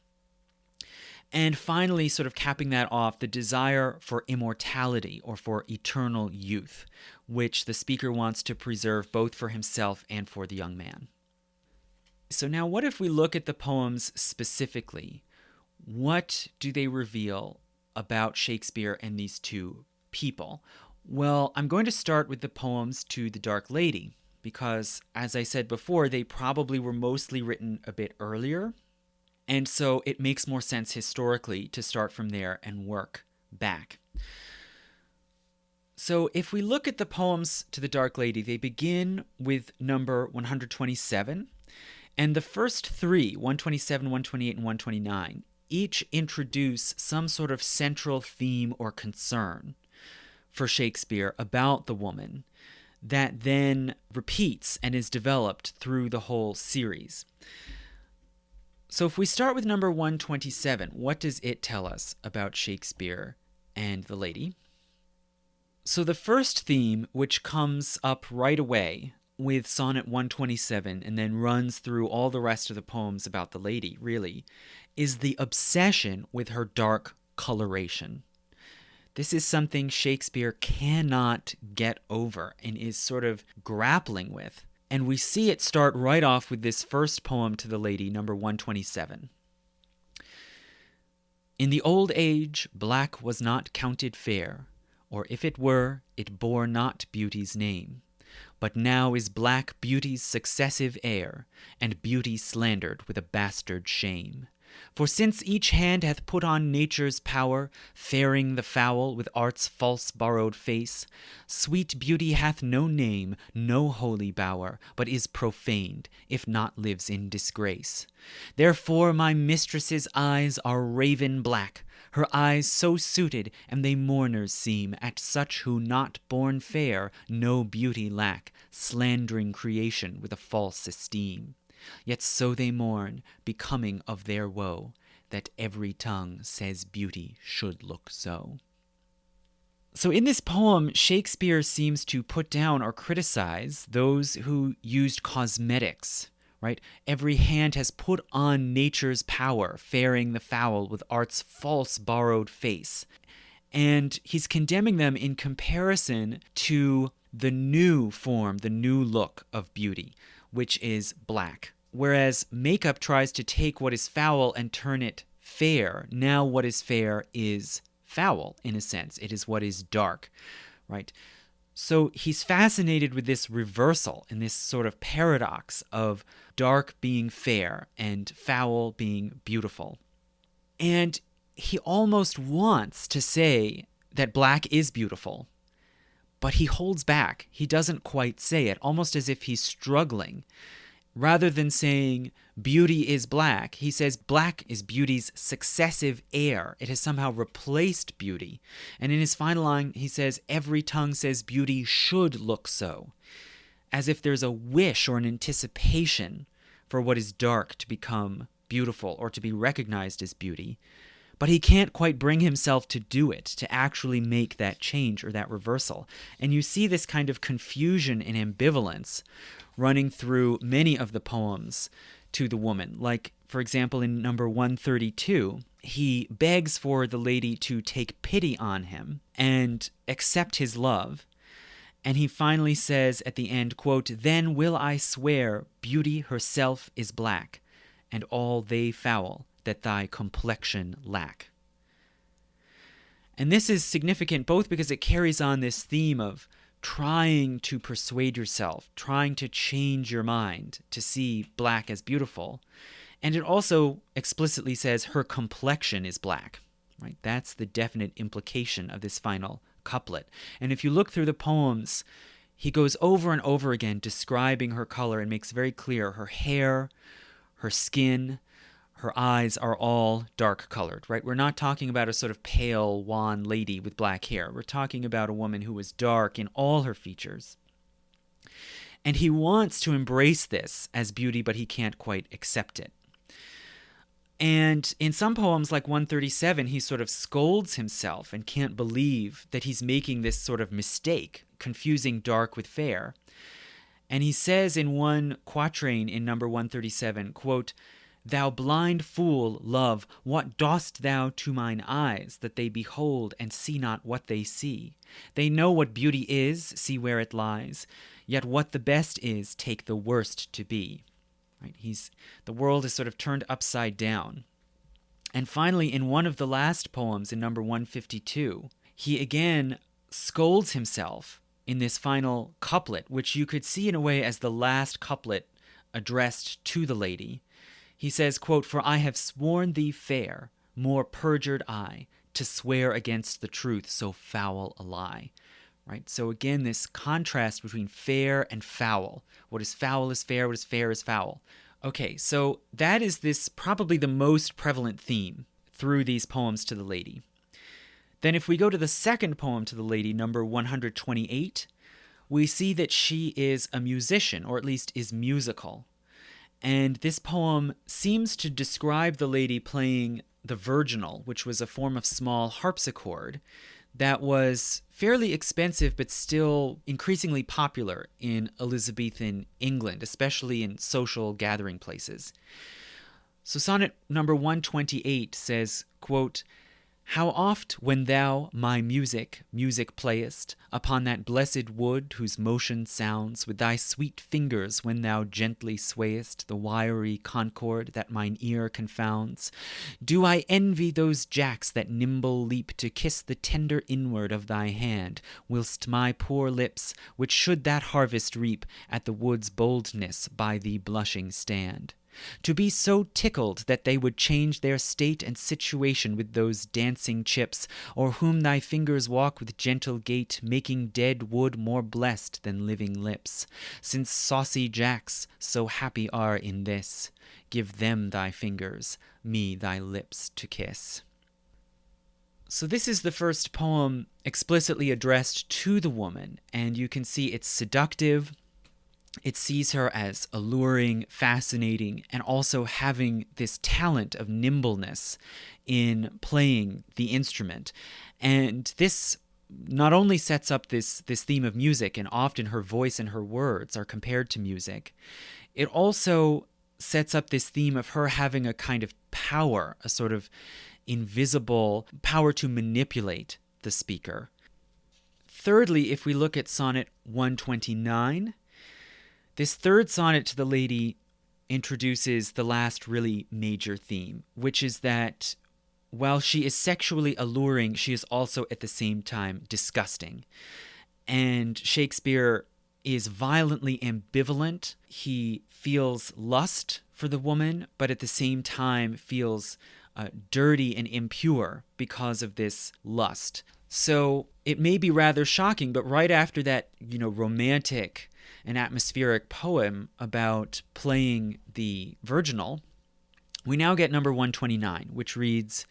And finally, sort of capping that off, the desire for immortality or for eternal youth, which the speaker wants to preserve both for himself and for the young man. So now what if we look at the poems specifically? What do they reveal about Shakespeare and these two people? Well, I'm going to start with the poems to the Dark Lady, because, as I said before, they probably were mostly written a bit earlier, and so it makes more sense historically to start from there and work back. So if we look at the poems to the Dark Lady, they begin with number 127, and the first three, 127, 128, and 129, each introduce some sort of central theme or concern for Shakespeare about the woman that then repeats and is developed through the whole series. So if we start with number 127, what does it tell us about Shakespeare and the lady? So the first theme, which comes up right away with Sonnet 127 and then runs through all the rest of the poems about the lady, really, is the obsession with her dark coloration. This is something Shakespeare cannot get over and is sort of grappling with. And we see it start right off with this first poem to the lady, number 127. In the old age, black was not counted fair, or if it were, it bore not beauty's name. But now is black beauty's successive heir, and beauty slandered with a bastard shame. For since each hand hath put on nature's power, fairing the foul with art's false borrowed face, sweet beauty hath no name, no holy bower, but is profaned, if not lives in disgrace. Therefore my mistress's eyes are raven black, her eyes so suited, and they mourners seem at such who not born fair no beauty lack, slandering creation with a false esteem. Yet so they mourn, becoming of their woe, that every tongue says beauty should look so. So in this poem, Shakespeare seems to put down or criticize those who used cosmetics, right? Every hand has put on nature's power, fairing the foul with art's false borrowed face. And he's condemning them in comparison to the new form, the new look of beauty, which is black. Whereas makeup tries to take what is foul and turn it fair. Now what is fair is foul, in a sense. It is what is dark, right? So he's fascinated with this reversal and this sort of paradox of dark being fair and foul being beautiful. And he almost wants to say that black is beautiful, but he holds back. He doesn't quite say it, almost as if he's struggling. Rather than saying beauty is black, he says black is beauty's successive heir. It has somehow replaced beauty. And in his final line, he says, every tongue says beauty should look so, as if there's a wish or an anticipation for what is dark to become beautiful or to be recognized as beauty. But he can't quite bring himself to do it, to actually make that change or that reversal. And you see this kind of confusion and ambivalence running through many of the poems to the woman. Like, for example, in number 132, he begs for the lady to take pity on him and accept his love. And he finally says at the end, quote, "Then will I swear beauty herself is black, and all they foul that thy complexion lack." And this is significant both because it carries on this theme of trying to persuade yourself, trying to change your mind to see black as beautiful. And it also explicitly says her complexion is black, right? That's the definite implication of this final couplet. And if you look through the poems, he goes over and over again describing her color and makes very clear her hair, her skin, her eyes are all dark colored, right? We're not talking about a sort of pale, wan lady with black hair. We're talking about a woman who was dark in all her features. And he wants to embrace this as beauty, but he can't quite accept it. And in some poems, like 137, he sort of scolds himself and can't believe that he's making this sort of mistake, confusing dark with fair. And he says in one quatrain in number 137, quote, "Thou blind fool, love, what dost thou to mine eyes, that they behold and see not what they see? They know what beauty is, see where it lies, yet what the best is, take the worst to be." Right? The world is sort of turned upside down. And finally, in one of the last poems, in number 152, he again scolds himself in this final couplet, which you could see in a way as the last couplet addressed to the lady. He says, quote, "For I have sworn thee fair, more perjured I, to swear against the truth so foul a lie." Right? So again, this contrast between fair and foul. What is foul is fair, what is fair is foul. Okay, so that is this probably the most prevalent theme through these poems to the lady. Then if we go to the second poem to the lady, number 128, we see that she is a musician, or at least is musical. And this poem seems to describe the lady playing the virginal, which was a form of small harpsichord that was fairly expensive but still increasingly popular in Elizabethan England, especially in social gathering places. So sonnet number 128 says, quote, "How oft when thou my music playest, upon that blessed wood whose motion sounds, with thy sweet fingers when thou gently swayest the wiry concord that mine ear confounds, do I envy those jacks that nimble leap to kiss the tender inward of thy hand, whilst my poor lips, which should that harvest reap, at the wood's boldness by thee blushing stand. to be so tickled that they would change their state and situation with those dancing chips, or whom thy fingers walk with gentle gait, making dead wood more blessed than living lips. Since saucy jacks so happy are in this, give them thy fingers, me thy lips to kiss. So this is the first poem explicitly addressed to the woman, and you can see it's seductive. It sees her as alluring, fascinating, and also having this talent of nimbleness in playing the instrument. And this not only sets up this theme of music, and often her voice and her words are compared to music, it also sets up this theme of her having a kind of power, a sort of invisible power to manipulate the speaker. Thirdly, if we look at Sonnet 129, this third sonnet to the lady introduces the last really major theme, which is that while she is sexually alluring, she is also at the same time disgusting. And Shakespeare is violently ambivalent. He feels lust for the woman, but at the same time feels dirty and impure because of this lust. So it may be rather shocking, but right after that, romantic and atmospheric poem about playing the virginal, we now get number 129, which reads,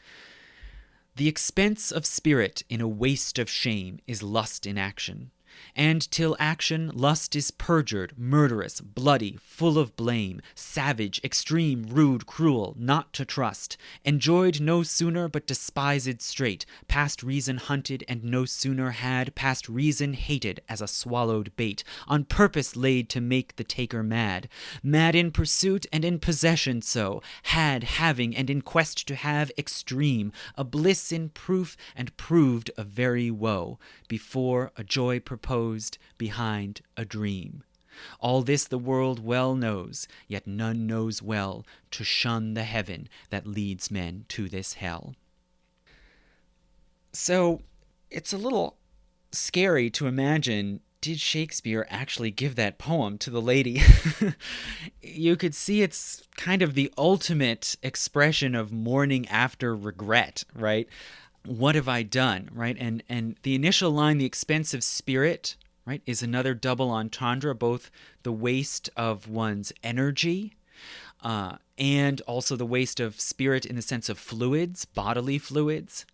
"The expense of spirit in a waste of shame is lust in action. And till action, lust is perjured, murderous, bloody, full of blame, savage, extreme, rude, cruel, not to trust, enjoyed no sooner but despised straight, past reason hunted and no sooner had, past reason hated as a swallowed bait, on purpose laid to make the taker mad, mad in pursuit and in possession so, had, having, and in quest to have extreme, a bliss in proof and proved a very woe, before a joy proposed, behind a dream. All this the world well knows, yet none knows well to shun the heaven that leads men to this hell." So it's a little scary to imagine, did Shakespeare actually give that poem to the lady? You could see it's kind of the ultimate expression of mourning after regret, right? What have I done, right? And the initial line, the expense of spirit, right, is another double entendre, both the waste of one's energy and also the waste of spirit in the sense of fluids, bodily fluids,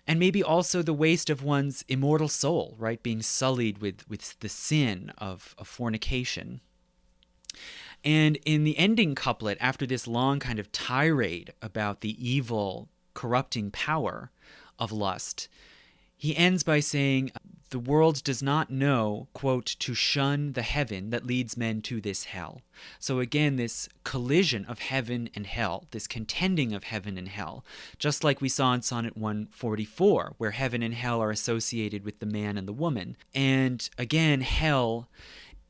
and maybe also the waste of one's immortal soul, right, being sullied with the sin of fornication. And in the ending couplet, after this long kind of tirade about the evil, corrupting power of lust, he ends by saying, "The world does not know, quote, to shun the heaven that leads men to this hell." So again, this collision of heaven and hell, this contending of heaven and hell, just like we saw in Sonnet 144, where heaven and hell are associated with the man and the woman. And again, hell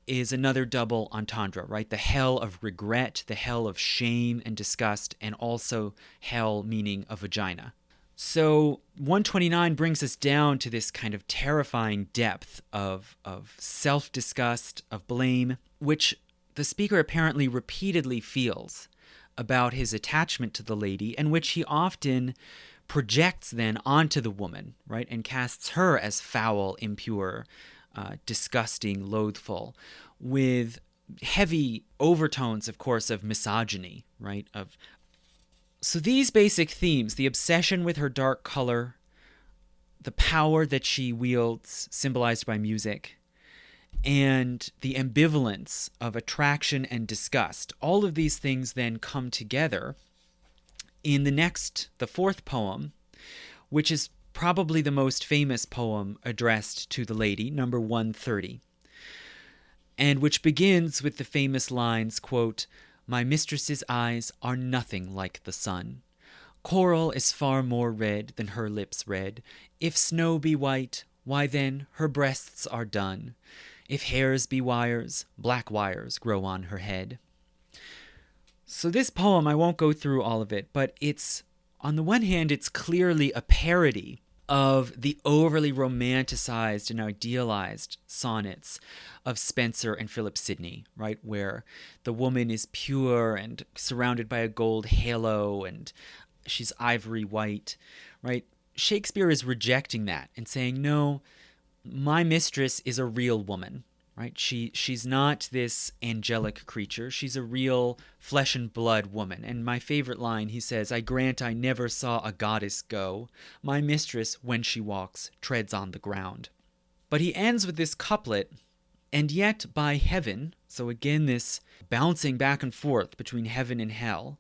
is another double entendre, right? The hell of regret, the hell of shame and disgust, and also hell meaning a vagina. So 129 brings us down to this kind of terrifying depth of self-disgust, of blame, which the speaker apparently repeatedly feels about his attachment to the lady, and which he often projects then onto the woman, right, and casts her as foul, impure, disgusting, loathful, with heavy overtones, of course, of misogyny, right, So these basic themes, the obsession with her dark color, the power that she wields, symbolized by music, and the ambivalence of attraction and disgust, all of these things then come together in the fourth poem, which is probably the most famous poem addressed to the lady, number 130, and which begins with the famous lines, quote, "My mistress's eyes are nothing like the sun. Coral is far more red than her lips red. If snow be white, why then her breasts are dun. If hairs be wires, black wires grow on her head." So this poem, I won't go through all of it, but it's, on the one hand, it's clearly a parody of the overly romanticized and idealized sonnets of Spenser and Philip Sidney, right? Where the woman is pure and surrounded by a gold halo and she's ivory white, right? Shakespeare is rejecting that and saying, no, my mistress is a real woman, right? She's not this angelic creature. She's a real flesh and blood woman. And my favorite line, he says, I grant I never saw a goddess go. My mistress, when she walks, treads on the ground. But he ends with this couplet, and yet by heaven, so again this bouncing back and forth between heaven and hell,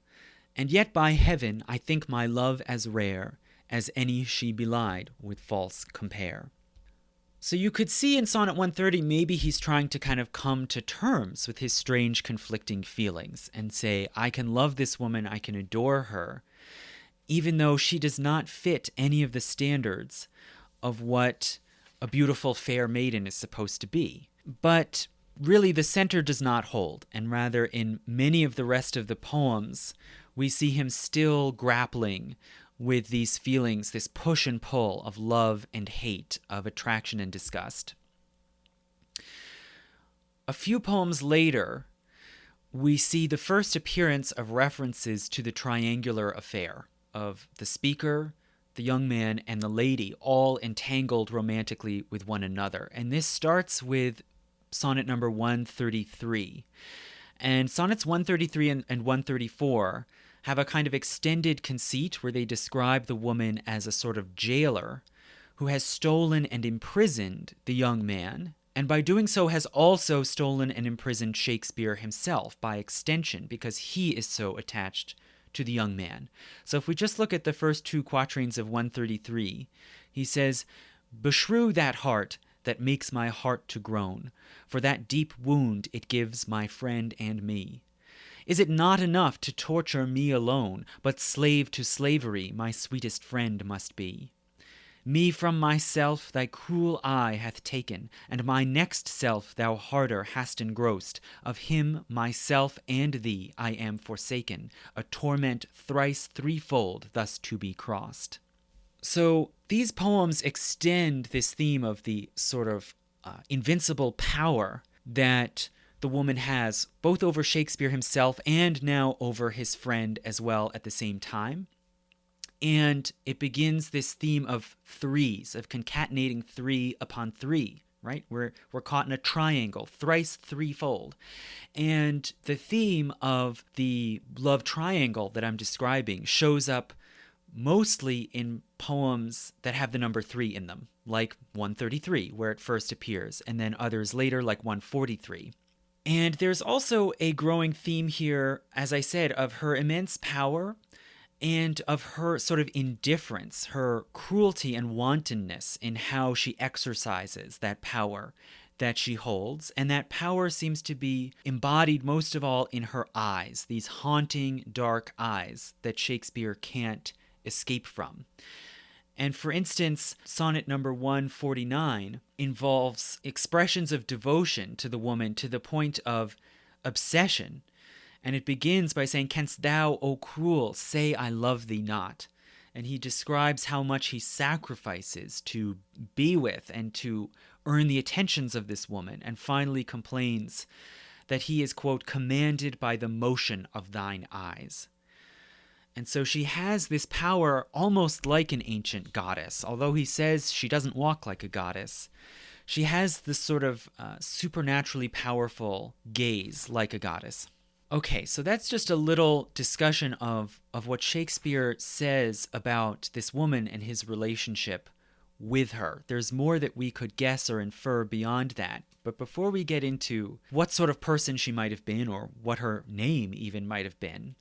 and yet by heaven I think my love as rare as any she belied with false compare. So you could see in Sonnet 130, maybe he's trying to kind of come to terms with his strange conflicting feelings and say, I can love this woman, I can adore her, even though she does not fit any of the standards of what a beautiful fair maiden is supposed to be. But really the center does not hold, and rather in many of the rest of the poems, we see him still grappling with these feelings, this push and pull of love and hate, of attraction and disgust. A few poems later, we see the first appearance of references to the triangular affair of the speaker, the young man, and the lady, all entangled romantically with one another. And this starts with sonnet number 133. And sonnets 133 and 134 have a kind of extended conceit where they describe the woman as a sort of jailer who has stolen and imprisoned the young man, and by doing so has also stolen and imprisoned Shakespeare himself by extension, because he is so attached to the young man. So if we just look at the first two quatrains of 133, he says, Beshrew that heart that makes my heart to groan, for that deep wound it gives my friend and me. Is it not enough to torture me alone, but slave to slavery my sweetest friend must be? Me from myself thy cruel eye hath taken, and my next self thou harder hast engrossed. Of him, myself, and thee I am forsaken, a torment thrice threefold thus to be crossed. So these poems extend this theme of the sort of invincible power that the woman has both over Shakespeare himself and now over his friend as well at the same time. And it begins this theme of threes, of concatenating three upon three, right? We're caught in a triangle, thrice threefold. And the theme of the love triangle that I'm describing shows up mostly in poems that have the number 3 in them, like 133, where it first appears, and then others later, like 143. And there's also a growing theme here, as I said, of her immense power and of her sort of indifference, her cruelty and wantonness in how she exercises that power that she holds. And that power seems to be embodied most of all in her eyes, these haunting, dark eyes that Shakespeare can't escape from. And for instance, sonnet number 149 involves expressions of devotion to the woman to the point of obsession. And it begins by saying, Canst thou, O cruel, say I love thee not? And he describes how much he sacrifices to be with and to earn the attentions of this woman, and finally complains that he is, quote, commanded by the motion of thine eyes. And so she has this power almost like an ancient goddess. Although he says she doesn't walk like a goddess, she has this sort of supernaturally powerful gaze like a goddess. Okay, so that's just a little discussion of what Shakespeare says about this woman and his relationship with her. There's more that we could guess or infer beyond that. But before we get into what sort of person she might have been, or what her name even might have been,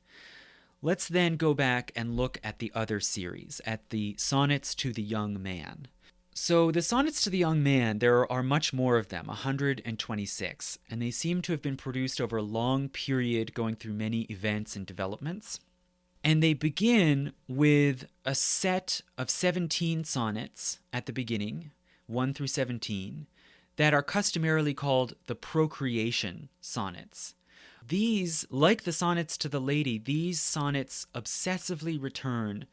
let's then go back and look at the other series, at the Sonnets to the Young Man. So the Sonnets to the Young Man, there are much more of them, 126, and they seem to have been produced over a long period, going through many events and developments. And they begin with a set of 17 sonnets at the beginning, 1 through 17, that are customarily called the Procreation Sonnets. These, like the sonnets to the lady, these sonnets obsessively return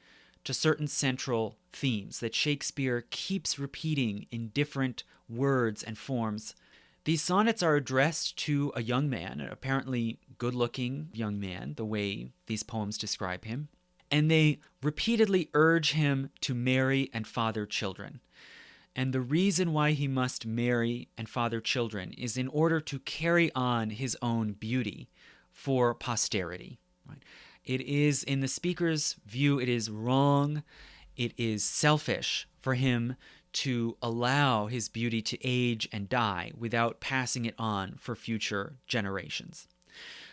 to certain central themes that Shakespeare keeps repeating in different words and forms. These sonnets are addressed to a young man, an apparently good-looking young man, the way these poems describe him, and they repeatedly urge him to marry and father children. And the reason why he must marry and father children is in order to carry on his own beauty for posterity. Right? It is, in the speaker's view, it is wrong, it is selfish for him to allow his beauty to age and die without passing it on for future generations.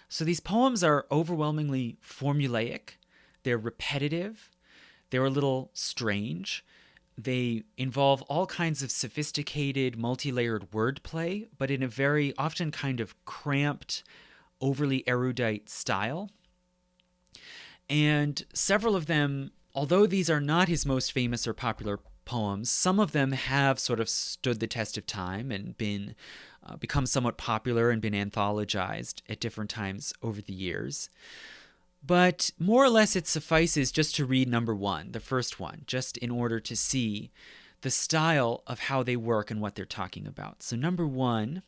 So these poems are overwhelmingly formulaic, they're repetitive, they're a little strange. They involve all kinds of sophisticated, multi-layered wordplay, but in a very often kind of cramped, overly erudite style. And several of them, although these are not his most famous or popular poems, some of them have sort of stood the test of time and become somewhat popular and been anthologized at different times over the years. But more or less it suffices just to read number one, the first one, just in order to see the style of how they work and what they're talking about. So number one,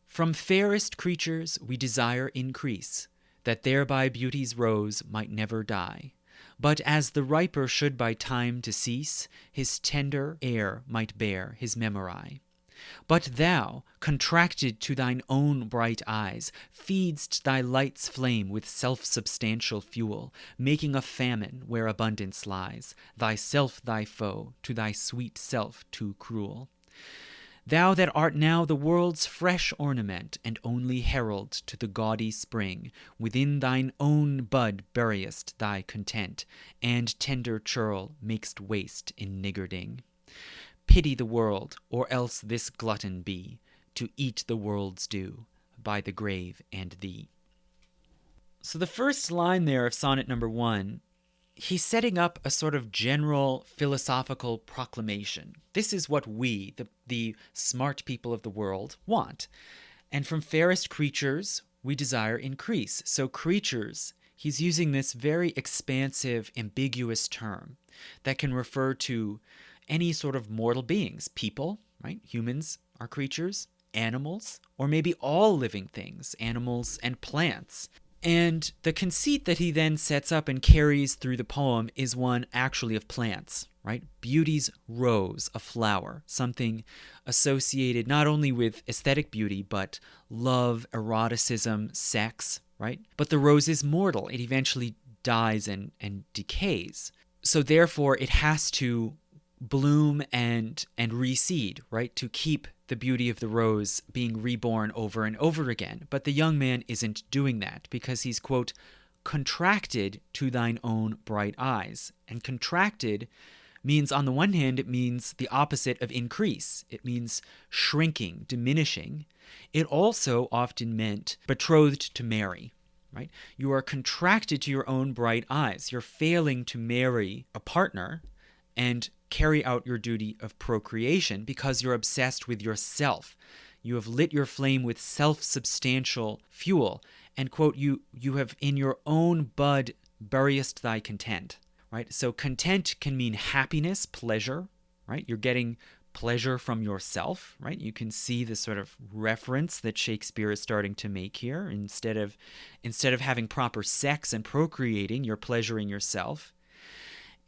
from fairest creatures we desire increase, that thereby beauty's rose might never die. But as the riper should by time decease, his tender air might bear his memory. But thou, contracted to thine own bright eyes, feed'st thy light's flame with self-substantial fuel, making a famine where abundance lies, thyself thy foe, to thy sweet self too cruel. Thou that art now the world's fresh ornament, and only herald to the gaudy spring, within thine own bud buryest thy content, and tender churl makest waste in niggarding. Pity the world, or else this glutton be, to eat the world's due, by the grave and thee. So the first line there of sonnet number one, he's setting up a sort of general philosophical proclamation. This is what we, the smart people of the world, want. And from fairest creatures, we desire increase. So creatures, he's using this very expansive, ambiguous term that can refer to any sort of mortal beings, people, right? Humans are creatures, animals, or maybe all living things, animals and plants. And the conceit that he then sets up and carries through the poem is one actually of plants, right? Beauty's rose, a flower, something associated not only with aesthetic beauty, but love, eroticism, sex, right? But the rose is mortal. It eventually dies and decays. So therefore, it has to bloom and reseed, right? To keep the beauty of the rose being reborn over and over again. But the young man isn't doing that because he's, quote, contracted to thine own bright eyes. And contracted means, on the one hand, it means the opposite of increase. It means shrinking, diminishing. It also often meant betrothed to marry, right? You are contracted to your own bright eyes. You're failing to marry a partner and carry out your duty of procreation because you're obsessed with yourself. You have lit your flame with self-substantial fuel, and, quote, you have in your own bud buryest thy content, right? So content can mean happiness, pleasure, right? You're getting pleasure from yourself, right? You can see the sort of reference that Shakespeare is starting to make here. Instead of having proper sex and procreating, you're pleasuring yourself.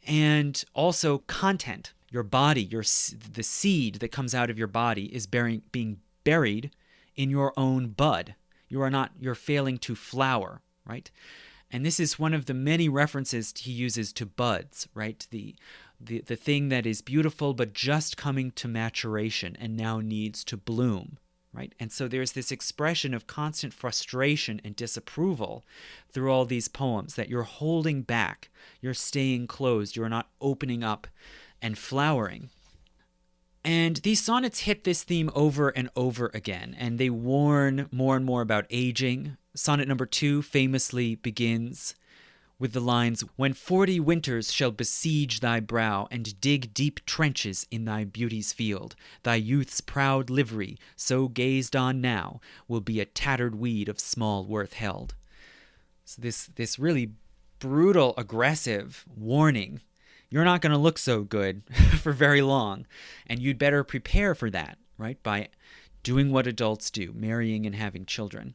And also content, your body, the seed that comes out of your body is being buried in your own bud. You're failing to flower, right? And this is one of the many references he uses to buds, right? The thing that is beautiful but just coming to maturation and now needs to bloom, right? And so there's this expression of constant frustration and disapproval through all these poems, that you're holding back, you're staying closed, you're not opening up and flowering. And these sonnets hit this theme over and over again, and they warn more and more about aging. Sonnet number 2 famously begins with the lines, "When 40 winters shall besiege thy brow, and dig deep trenches in thy beauty's field, thy youth's proud livery, so gazed on now, will be a tattered weed of small worth held." So this really brutal, aggressive warning you're not going to look so good for very long. And you'd better prepare for that, right? By doing what adults do, marrying and having children.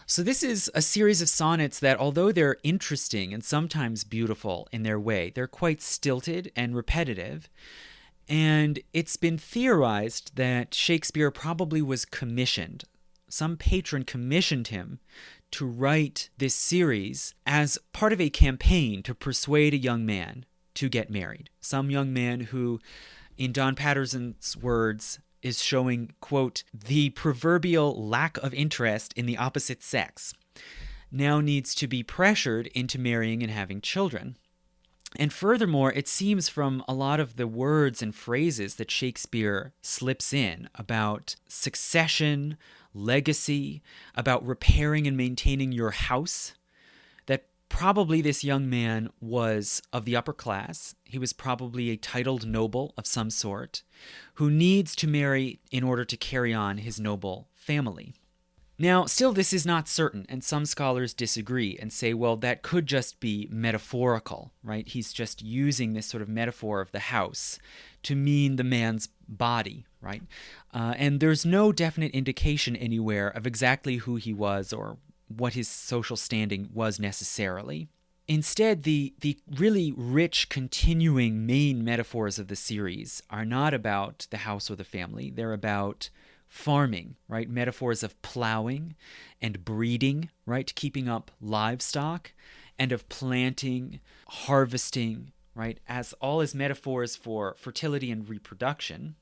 So this is a series of sonnets that, although they're interesting and sometimes beautiful in their way, they're quite stilted and repetitive. And it's been theorized that Shakespeare probably was commissioned. Some patron commissioned him to write this series as part of a campaign to persuade a young man to get married. Some young man who, in Don Patterson's words, is showing, quote, the proverbial lack of interest in the opposite sex, now needs to be pressured into marrying and having children. And furthermore, it seems from a lot of the words and phrases that Shakespeare slips in about succession, legacy, about repairing and maintaining your house, that probably this young man was of the upper class. He was probably a titled noble of some sort who needs to marry in order to carry on his noble family. Now, still, this is not certain, and some scholars disagree and say, well, that could just be metaphorical, right? He's just using this sort of metaphor of the house to mean the man's body, right? And there's no definite indication anywhere of exactly who he was or what his social standing was necessarily. Instead, the really rich, continuing main metaphors of the series are not about the house or the family. They're about farming, right? Metaphors of plowing and breeding, right? Keeping up livestock, and of planting, harvesting, right? All as metaphors for fertility and reproduction.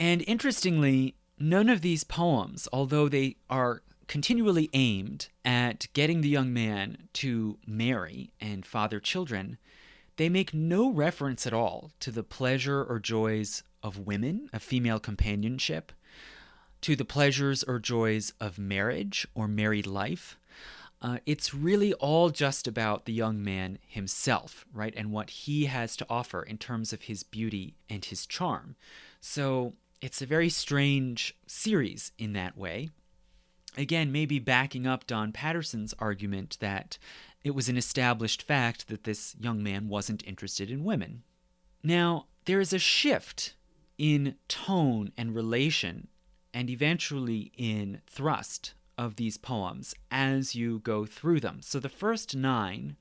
And interestingly, none of these poems, although they are continually aimed at getting the young man to marry and father children, they make no reference at all to the pleasure or joys of women, of female companionship, to the pleasures or joys of marriage or married life. It's really all just about the young man himself, right? And what he has to offer in terms of his beauty and his charm. So it's a very strange series in that way. Again, maybe backing up Don Patterson's argument that it was an established fact that this young man wasn't interested in women. Now, there is a shift in tone and relation and eventually in thrust of these poems as you go through them. So the first 9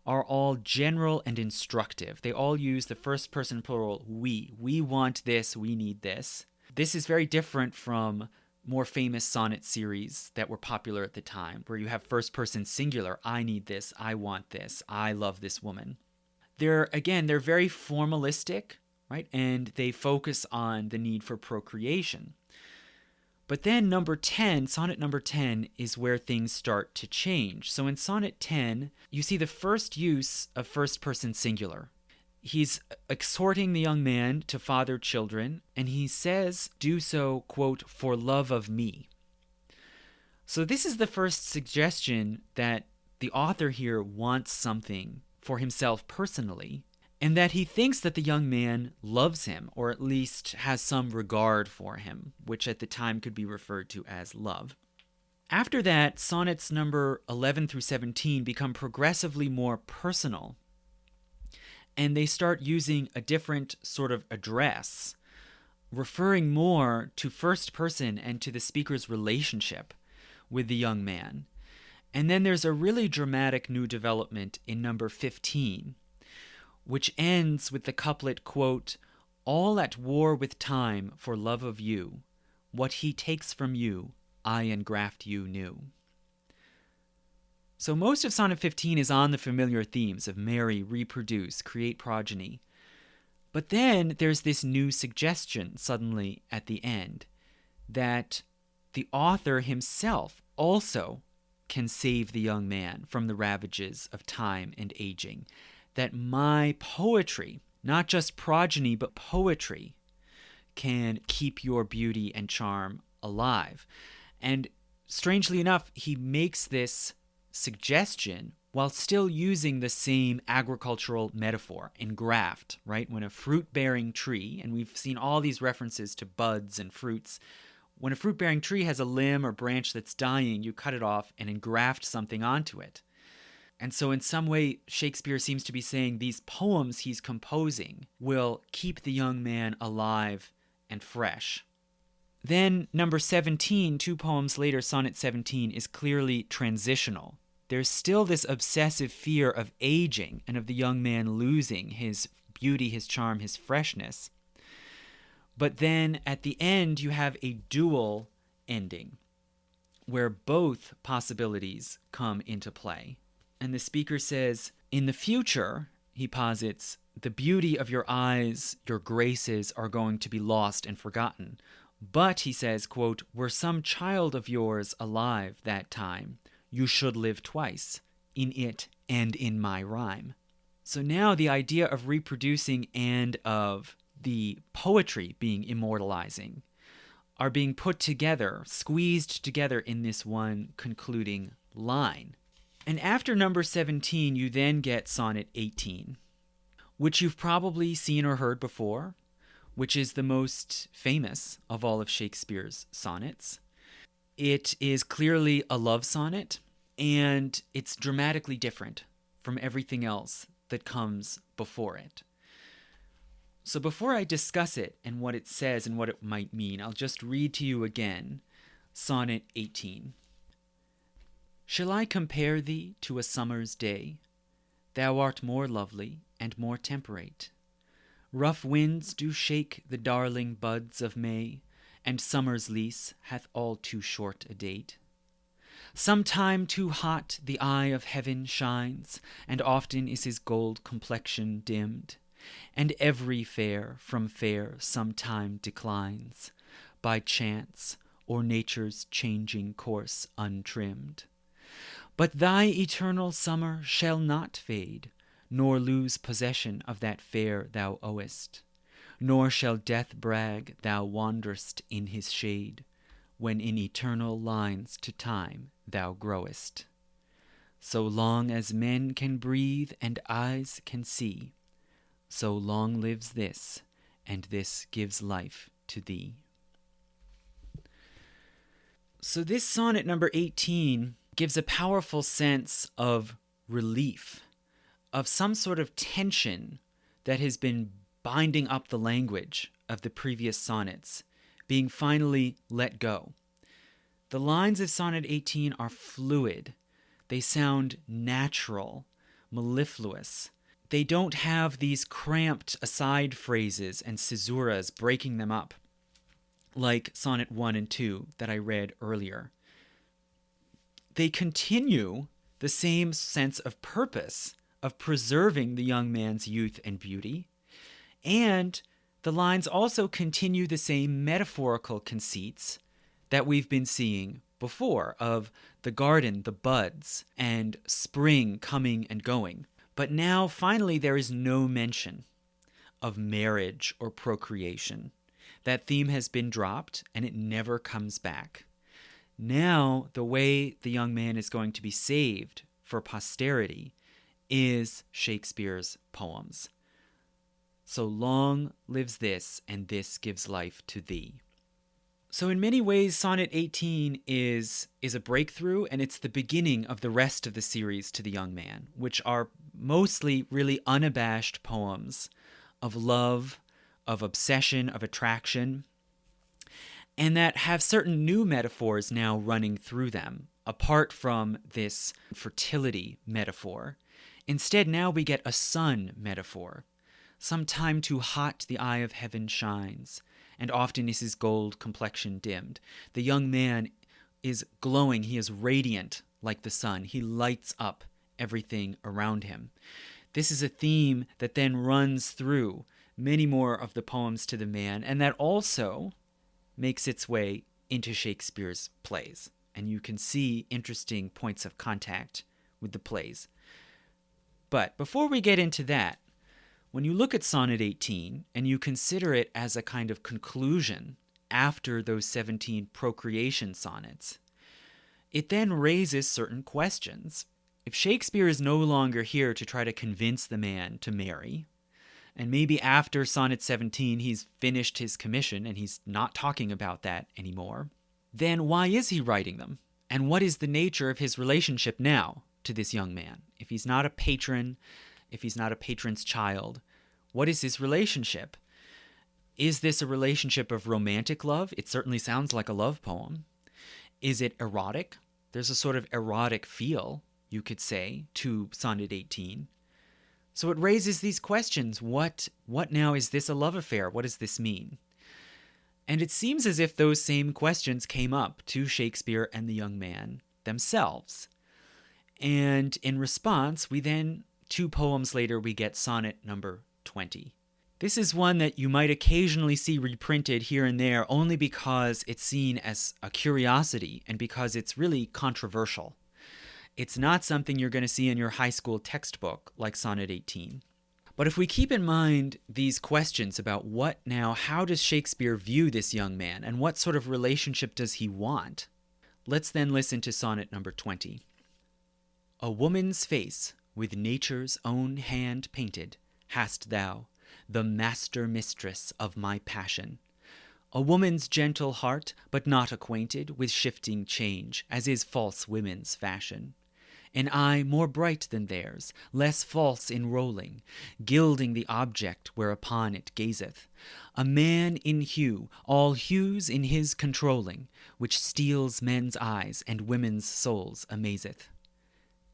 are all general and instructive. They all use the first person plural, we. We want this, we need this. This is very different from more famous sonnet series that were popular at the time, where you have first person singular, I need this, I want this, I love this woman. They're very formalistic, right? And they focus on the need for procreation. But then sonnet number 10 is where things start to change. So in sonnet 10, you see the first use of first person singular. He's exhorting the young man to father children, and he says, do so, quote, for love of me. So this is the first suggestion that the author here wants something for himself personally, and that he thinks that the young man loves him, or at least has some regard for him, which at the time could be referred to as love. After that, sonnets number 11 through 17 become progressively more personal, and they start using a different sort of address, referring more to first person and to the speaker's relationship with the young man. And then there's a really dramatic new development in number 15, which ends with the couplet, quote, all at war with time for love of you, what he takes from you, I engraft you new. So most of Sonnet 15 is on the familiar themes of marry, reproduce, create progeny. But then there's this new suggestion suddenly at the end that the author himself also can save the young man from the ravages of time and aging. That my poetry, not just progeny, but poetry, can keep your beauty and charm alive. And strangely enough, he makes this suggestion while still using the same agricultural metaphor, engraft, right? When a fruit-bearing tree, and we've seen all these references to buds and fruits, when a fruit-bearing tree has a limb or branch that's dying, you cut it off and engraft something onto it. And so in some way, Shakespeare seems to be saying these poems he's composing will keep the young man alive and fresh. Then number 17, 2 poems later, Sonnet 17, is clearly transitional. There's still this obsessive fear of aging and of the young man losing his beauty, his charm, his freshness. But then at the end, you have a dual ending where both possibilities come into play. And the speaker says, in the future, he posits, the beauty of your eyes, your graces are going to be lost and forgotten. But, he says, quote, were some child of yours alive that time, you should live twice, in it and in my rhyme. So now the idea of reproducing and of the poetry being immortalizing are being put together, squeezed together in this one concluding line. And after number 17, you then get Sonnet 18, which you've probably seen or heard before, which is the most famous of all of Shakespeare's sonnets. It is clearly a love sonnet, and it's dramatically different from everything else that comes before it. So before I discuss it and what it says and what it might mean, I'll just read to you again Sonnet 18. Shall I compare thee to a summer's day? Thou art more lovely and more temperate. Rough winds do shake the darling buds of May, and summer's lease hath all too short a date. Sometime too hot the eye of heaven shines, and often is his gold complexion dimmed, and every fair from fair sometime declines, by chance or nature's changing course untrimmed. But thy eternal summer shall not fade, nor lose possession of that fair thou owest, nor shall death brag thou wanderest in his shade, when in eternal lines to time thou growest. So long as men can breathe and eyes can see, so long lives this, and this gives life to thee. So this sonnet number 18 gives a powerful sense of relief, of some sort of tension that has been binding up the language of the previous sonnets, being finally let go. The lines of Sonnet 18 are fluid. They sound natural, mellifluous. They don't have these cramped aside phrases and caesuras breaking them up, like Sonnet 1 and 2 that I read earlier. They continue the same sense of purpose of preserving the young man's youth and beauty, and the lines also continue the same metaphorical conceits that we've been seeing before of the garden, the buds, and spring coming and going. But now, finally, there is no mention of marriage or procreation. That theme has been dropped, and it never comes back. Now, the way the young man is going to be saved for posterity is Shakespeare's poems. So long lives this, and this gives life to thee. So in many ways, Sonnet 18 is a breakthrough, and it's the beginning of the rest of the series to the young man, which are mostly really unabashed poems of love, of obsession, of attraction, and that have certain new metaphors now running through them, apart from this fertility metaphor. Instead, now we get a sun metaphor. Sometime too hot the eye of heaven shines, and often is his gold complexion dimmed. The young man is glowing, he is radiant like the sun. He lights up everything around him. This is a theme that then runs through many more of the poems to the man, and that also makes its way into Shakespeare's plays. And you can see interesting points of contact with the plays. But before we get into that, when you look at Sonnet 18 and you consider it as a kind of conclusion after those 17 procreation sonnets, it then raises certain questions. If Shakespeare is no longer here to try to convince the man to marry, and maybe after Sonnet 17 he's finished his commission and he's not talking about that anymore, then why is he writing them? And what is the nature of his relationship now to this young man? If he's not a patron, if he's not a patron's child, what is his relationship? Is this a relationship of romantic love? It certainly sounds like a love poem. Is it erotic? There's a sort of erotic feel, you could say, to Sonnet 18. So it raises these questions. What now? Is this a love affair? What does this mean? And it seems as if those same questions came up to Shakespeare and the young man themselves. And in response, we then, 2 poems later, we get Sonnet Number 20. This is one that you might occasionally see reprinted here and there only because it's seen as a curiosity and because it's really controversial. It's not something you're going to see in your high school textbook like Sonnet 18. But if we keep in mind these questions about what now, how does Shakespeare view this young man and what sort of relationship does he want? Let's then listen to Sonnet Number 20. A woman's face with nature's own hand painted hast thou, the master mistress of my passion. A woman's gentle heart, but not acquainted with shifting change, as is false women's fashion. An eye more bright than theirs, less false in rolling, gilding the object whereupon it gazeth. A man in hue, all hues in his controlling, which steals men's eyes and women's souls amazeth.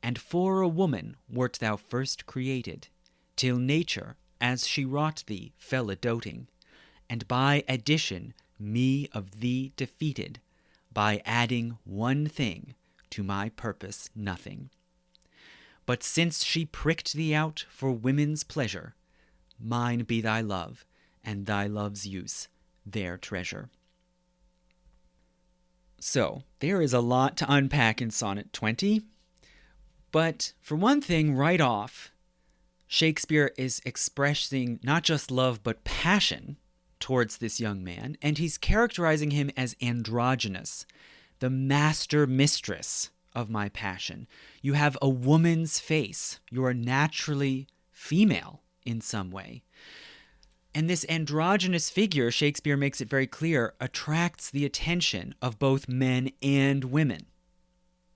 And for a woman wert thou first created, till nature, as she wrought thee, fell a-doting, and by addition me of thee defeated, by adding one thing, to my purpose nothing. But since she pricked thee out for women's pleasure, mine be thy love, and thy love's use their treasure. So, there is a lot to unpack in Sonnet 20, but for one thing, right off, Shakespeare is expressing not just love but passion towards this young man, and he's characterizing him as androgynous, the master mistress of my passion. You have a woman's face. You are naturally female in some way. And this androgynous figure, Shakespeare makes it very clear, attracts the attention of both men and women,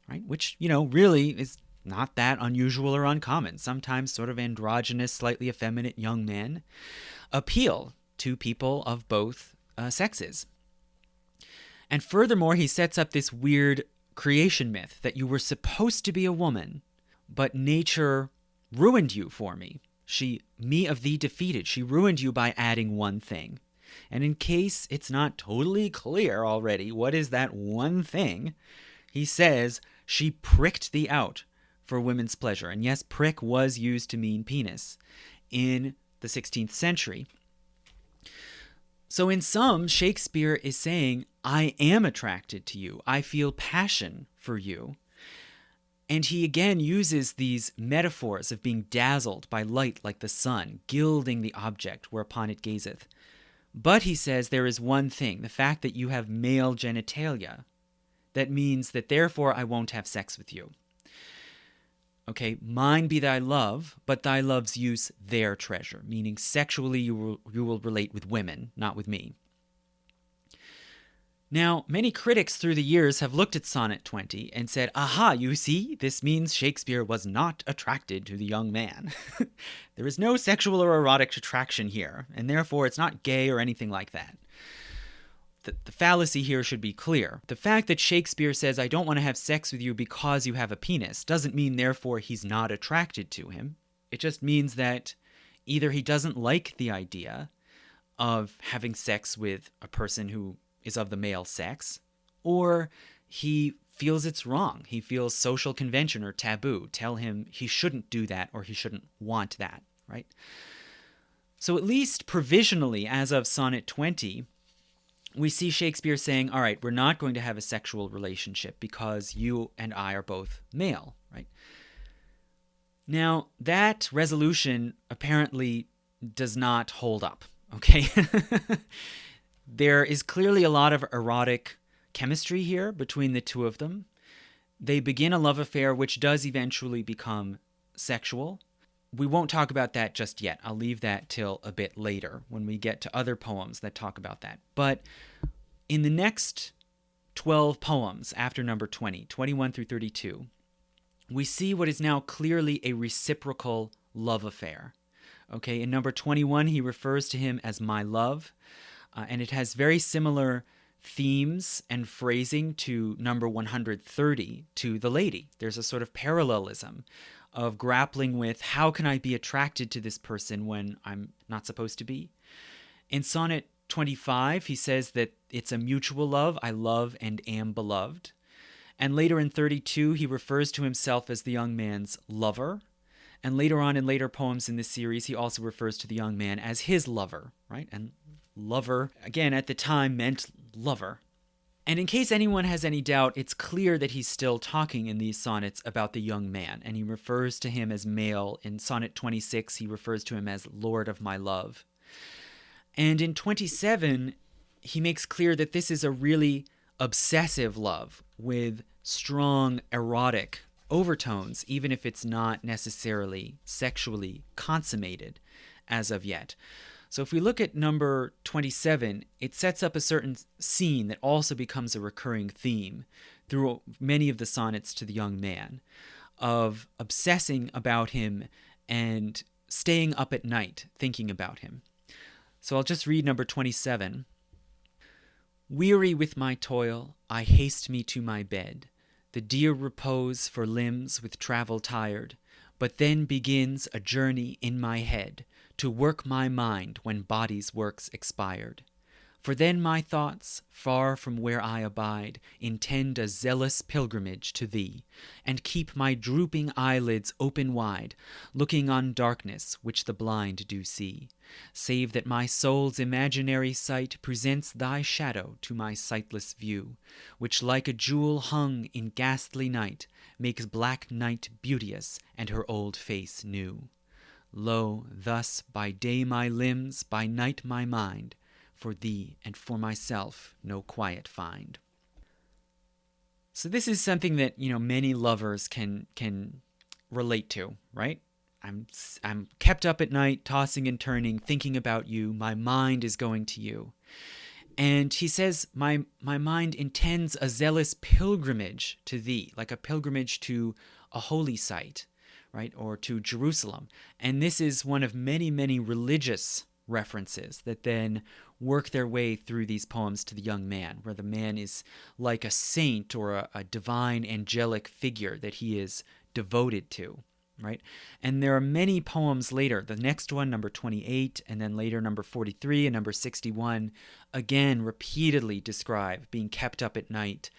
right? Which, really is not that unusual or uncommon. Sometimes sort of androgynous, slightly effeminate young men appeal to people of both sexes. And furthermore, he sets up this weird creation myth that you were supposed to be a woman, but nature ruined you for me. Me of thee defeated. She ruined you by adding one thing. And in case it's not totally clear already, what is that one thing? He says, she pricked thee out for women's pleasure. And yes, prick was used to mean penis in the 16th century. So in sum, Shakespeare is saying, I am attracted to you. I feel passion for you. And he again uses these metaphors of being dazzled by light like the sun, gilding the object whereupon it gazeth. But he says there is one thing, the fact that you have male genitalia. That means that therefore I won't have sex with you. Okay, mine be thy love, but thy love's use their treasure, meaning sexually you will relate with women, not with me. Now, many critics through the years have looked at Sonnet 20 and said, aha, you see, this means Shakespeare was not attracted to the young man. There is no sexual or erotic attraction here, and therefore it's not gay or anything like that. The fallacy here should be clear. The fact that Shakespeare says, I don't want to have sex with you because you have a penis, doesn't mean, therefore, he's not attracted to him. It just means that either he doesn't like the idea of having sex with a person who is of the male sex, or he feels it's wrong. He feels social convention or taboo tell him he shouldn't do that or he shouldn't want that, right? So at least provisionally, as of Sonnet 20, we see Shakespeare saying, all right, we're not going to have a sexual relationship because you and I are both male, right? Now, that resolution apparently does not hold up, okay? There is clearly a lot of erotic chemistry here between the two of them. They begin a love affair which does eventually become sexual. We won't talk about that just yet. I'll leave that till a bit later when we get to other poems that talk about that. But in the next 12 poems after number 20, 21 through 32, we see what is now clearly a reciprocal love affair. Okay, in number 21, he refers to him as my love, and it has very similar themes and phrasing to number 130, to the lady. There's a sort of parallelism of grappling with how can I be attracted to this person when I'm not supposed to be. In Sonnet 25, he says that it's a mutual love. I love and am beloved. And later in 32, he refers to himself as the young man's lover. And later on in later poems in this series, he also refers to the young man as his lover, right? And lover, again, at the time meant lover. And in case anyone has any doubt, it's clear that he's still talking in these sonnets about the young man, and he refers to him as male. In Sonnet 26, he refers to him as Lord of my love. And in 27, he makes clear that this is a really obsessive love with strong erotic overtones, even if it's not necessarily sexually consummated as of yet. So if we look at number 27, it sets up a certain scene that also becomes a recurring theme through many of the sonnets to the young man, of obsessing about him and staying up at night thinking about him. So I'll just read number 27. Weary with my toil, I haste me to my bed, the dear repose for limbs with travel tired, but then begins a journey in my head, to work my mind when body's works expired. For then my thoughts, far from where I abide, intend a zealous pilgrimage to thee, and keep my drooping eyelids open wide, looking on darkness which the blind do see, save that my soul's imaginary sight presents thy shadow to my sightless view, which like a jewel hung in ghastly night, makes black night beauteous and her old face new. Lo, thus by day my limbs, by night my mind, for thee and for myself no quiet find. So this is something that, many lovers can relate to, right? I'm kept up at night, tossing and turning, thinking about you. My mind is going to you. And he says, my mind intends a zealous pilgrimage to thee, like a pilgrimage to a holy site, right, or to Jerusalem. And this is one of many, many religious references that then work their way through these poems to the young man, where the man is like a saint or a divine angelic figure that he is devoted to, right? And there are many poems later, the next one, number 28, and then later number 43 and number 61, again repeatedly describe being kept up at night,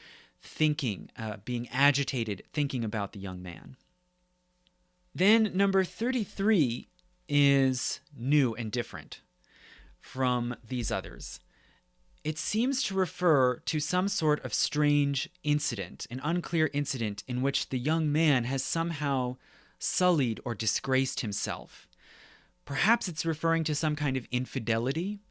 thinking, being agitated, thinking about the young man. Then number 33 is new and different from these others. It seems to refer to some sort of strange incident, an unclear incident in which the young man has somehow sullied or disgraced himself. Perhaps it's referring to some kind of infidelity,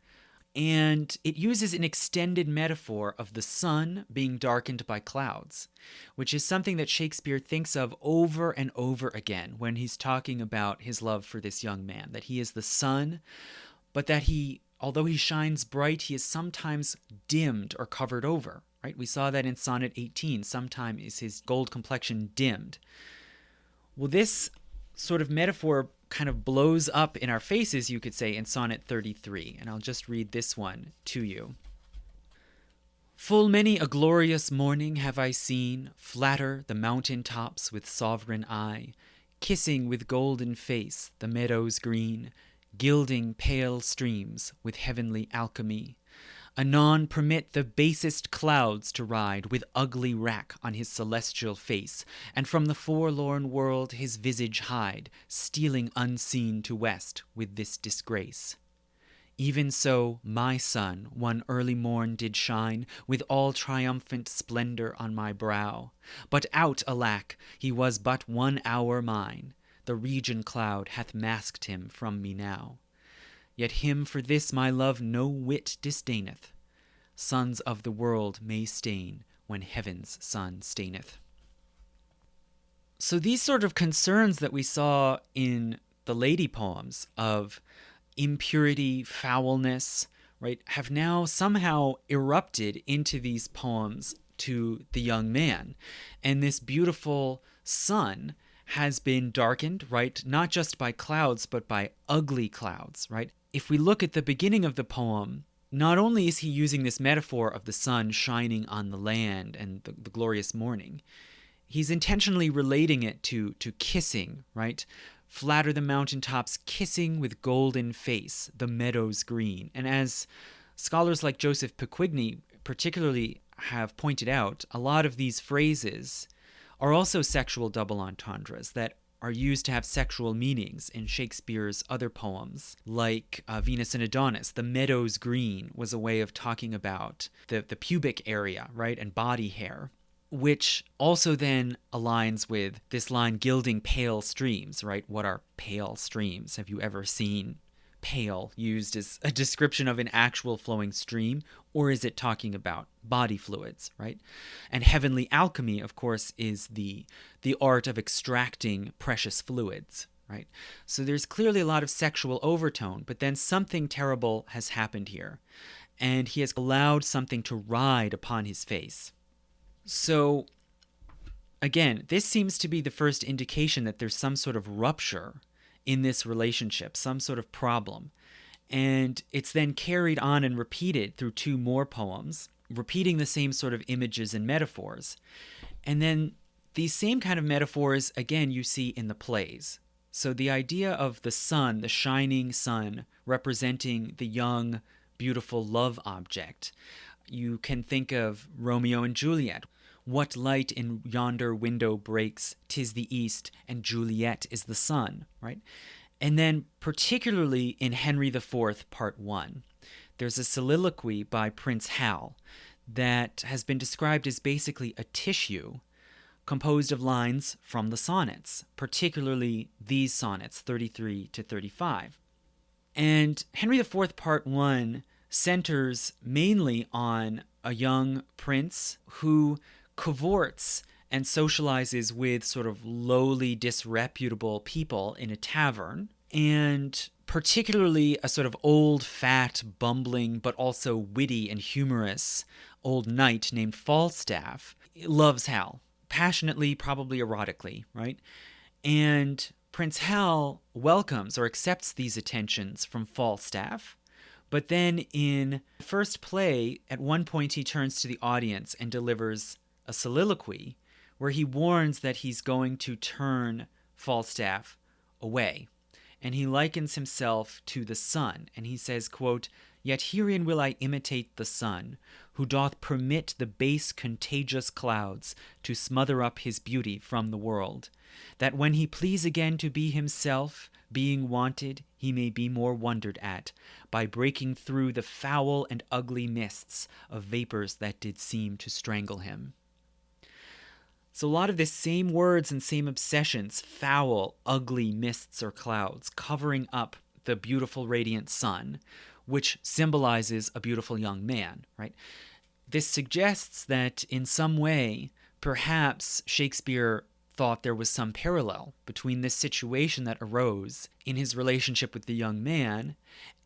and it uses an extended metaphor of the sun being darkened by clouds, which is something that Shakespeare thinks of over and over again when he's talking about his love for this young man, that he is the sun, but that he, although he shines bright, he is sometimes dimmed or covered over, right? We saw that in Sonnet 18. Sometimes is his gold complexion dimmed. Well, this sort of metaphor kind of blows up in our faces, you could say, in Sonnet 33. And I'll just read this one to you. Full many a glorious morning have I seen flatter the mountain tops with sovereign eye, kissing with golden face the meadows green, gilding pale streams with heavenly alchemy. Anon permit the basest clouds to ride with ugly wrack on his celestial face, and from the forlorn world his visage hide, stealing unseen to west with this disgrace. Even so my sun one early morn did shine with all triumphant splendor on my brow, but out, alack, he was but 1 hour mine, the region cloud hath masked him from me now. Yet him for this my love no whit disdaineth. Sons of the world may stain when heaven's sun staineth. So these sort of concerns that we saw in the lady poems of impurity, foulness, right, have now somehow erupted into these poems to the young man. And this beautiful sun has been darkened, right? Not just by clouds, but by ugly clouds, right? If we look at the beginning of the poem, not only is he using this metaphor of the sun shining on the land and the glorious morning, he's intentionally relating it to kissing, right? Flatter the mountaintops, kissing with golden face, the meadows green. And as scholars like Joseph Picquigny particularly have pointed out, a lot of these phrases are also sexual double entendres that are used to have sexual meanings in Shakespeare's other poems, like Venus and Adonis. The meadows green was a way of talking about the pubic area, right, and body hair, which also then aligns with this line, gilding pale streams, right? What are pale streams? Have you ever seen pale used as a description of an actual flowing stream, or is it talking about body fluids, right? And heavenly alchemy, of course, is the art of extracting precious fluids, right? So there's clearly a lot of sexual overtone, but then something terrible has happened here, and he has allowed something to ride upon his face. So again, this seems to be the first indication that there's some sort of rupture in this relationship, some sort of problem. And it's then carried on and repeated through two more poems, repeating the same sort of images and metaphors. And then these same kind of metaphors, again, you see in the plays. So the idea of the sun, the shining sun, representing the young, beautiful love object. You can think of Romeo and Juliet. What light in yonder window breaks? 'Tis the east, and Juliet is the sun, right? And then particularly in Henry IV, Part 1, there's a soliloquy by Prince Hal that has been described as basically a tissue composed of lines from the sonnets, particularly these sonnets, 33 to 35. And Henry IV, Part 1 centers mainly on a young prince who cavorts and socializes with sort of lowly, disreputable people in a tavern, and particularly a sort of old, fat, bumbling, but also witty and humorous old knight named Falstaff loves Hal, passionately, probably erotically, right? And Prince Hal welcomes or accepts these attentions from Falstaff. But then in the first play, at one point he turns to the audience and delivers a soliloquy where he warns that he's going to turn Falstaff away. And he likens himself to the sun, and he says, quote, "Yet herein will I imitate the sun, who doth permit the base contagious clouds to smother up his beauty from the world, that when he please again to be himself, being wanted, he may be more wondered at, by breaking through the foul and ugly mists of vapors that did seem to strangle him." So a lot of the same words and same obsessions, foul, ugly mists or clouds, covering up the beautiful radiant sun, which symbolizes a beautiful young man, right? This suggests that in some way, perhaps Shakespeare thought there was some parallel between this situation that arose in his relationship with the young man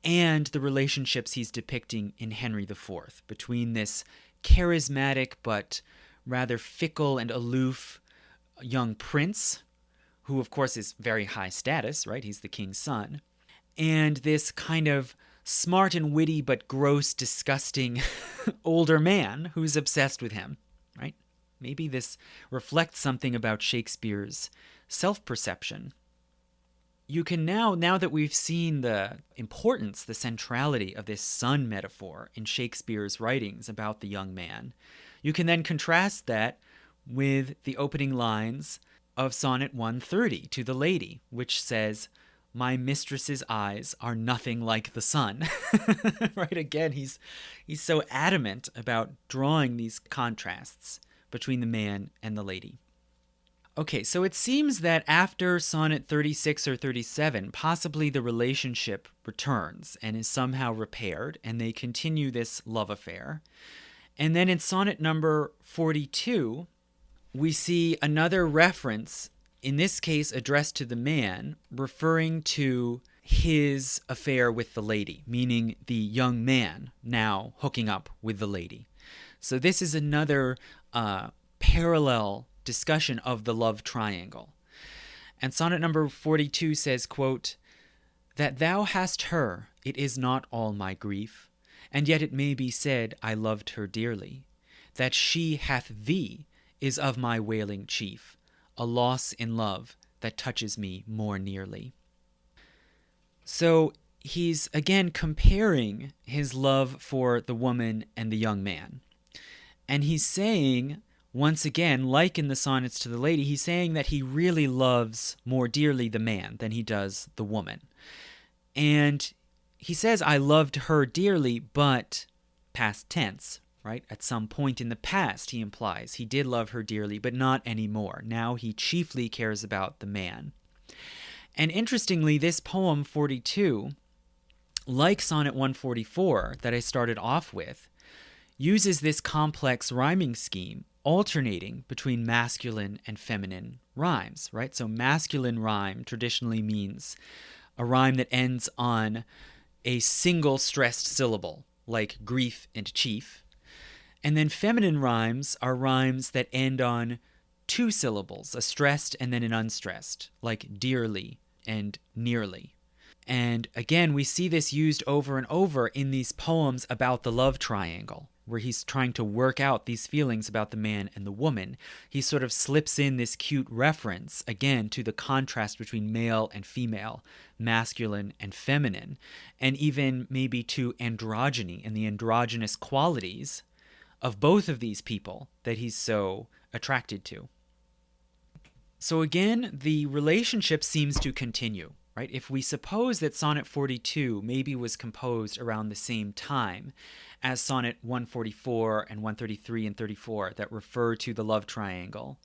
and the relationships he's depicting in Henry IV, between this charismatic but rather fickle and aloof young prince, who of course is very high status, right? He's the king's son, and this kind of smart and witty but gross, disgusting older man who's obsessed with him, right? Maybe this reflects something about Shakespeare's self-perception. You can now that we've seen the importance, the centrality of this sun metaphor in Shakespeare's writings about the young man, you can then contrast that with the opening lines of Sonnet 130 to the lady, which says, "My mistress's eyes are nothing like the sun." Right? Again, he's so adamant about drawing these contrasts between the man and the lady. Okay, so it seems that after Sonnet 36 or 37, possibly the relationship returns and is somehow repaired, and they continue this love affair. And then in Sonnet Number 42, we see another reference, in this case addressed to the man, referring to his affair with the lady, meaning the young man now hooking up with the lady. So this is another parallel discussion of the love triangle. And sonnet number 42 says, quote, "That thou hast her, it is not all my grief, and yet it may be said I loved her dearly. That she hath thee is of my wailing chief, a loss in love that touches me more nearly." So he's again comparing his love for the woman and the young man. And he's saying, once again, like in the sonnets to the lady, he's saying that he really loves more dearly the man than he does the woman. And he says, I loved her dearly, but past tense, right? At some point in the past, he implies he did love her dearly, but not anymore. Now he chiefly cares about the man. And interestingly, this poem 42, like Sonnet 144 that I started off with, uses this complex rhyming scheme alternating between masculine and feminine rhymes, right? So masculine rhyme traditionally means a rhyme that ends on a single stressed syllable, like grief and chief. And then feminine rhymes are rhymes that end on two syllables, a stressed and then an unstressed, like dearly and nearly. And again, we see this used over and over in these poems about the love triangle, where he's trying to work out these feelings about the man and the woman. He sort of slips in this cute reference, again, to the contrast between male and female, masculine and feminine, and even maybe to androgyny and the androgynous qualities of both of these people that he's so attracted to. So again, the relationship seems to continue, right? If we suppose that Sonnet 42 maybe was composed around the same time as Sonnet 144 and 133 and 34 that refer to the love triangle,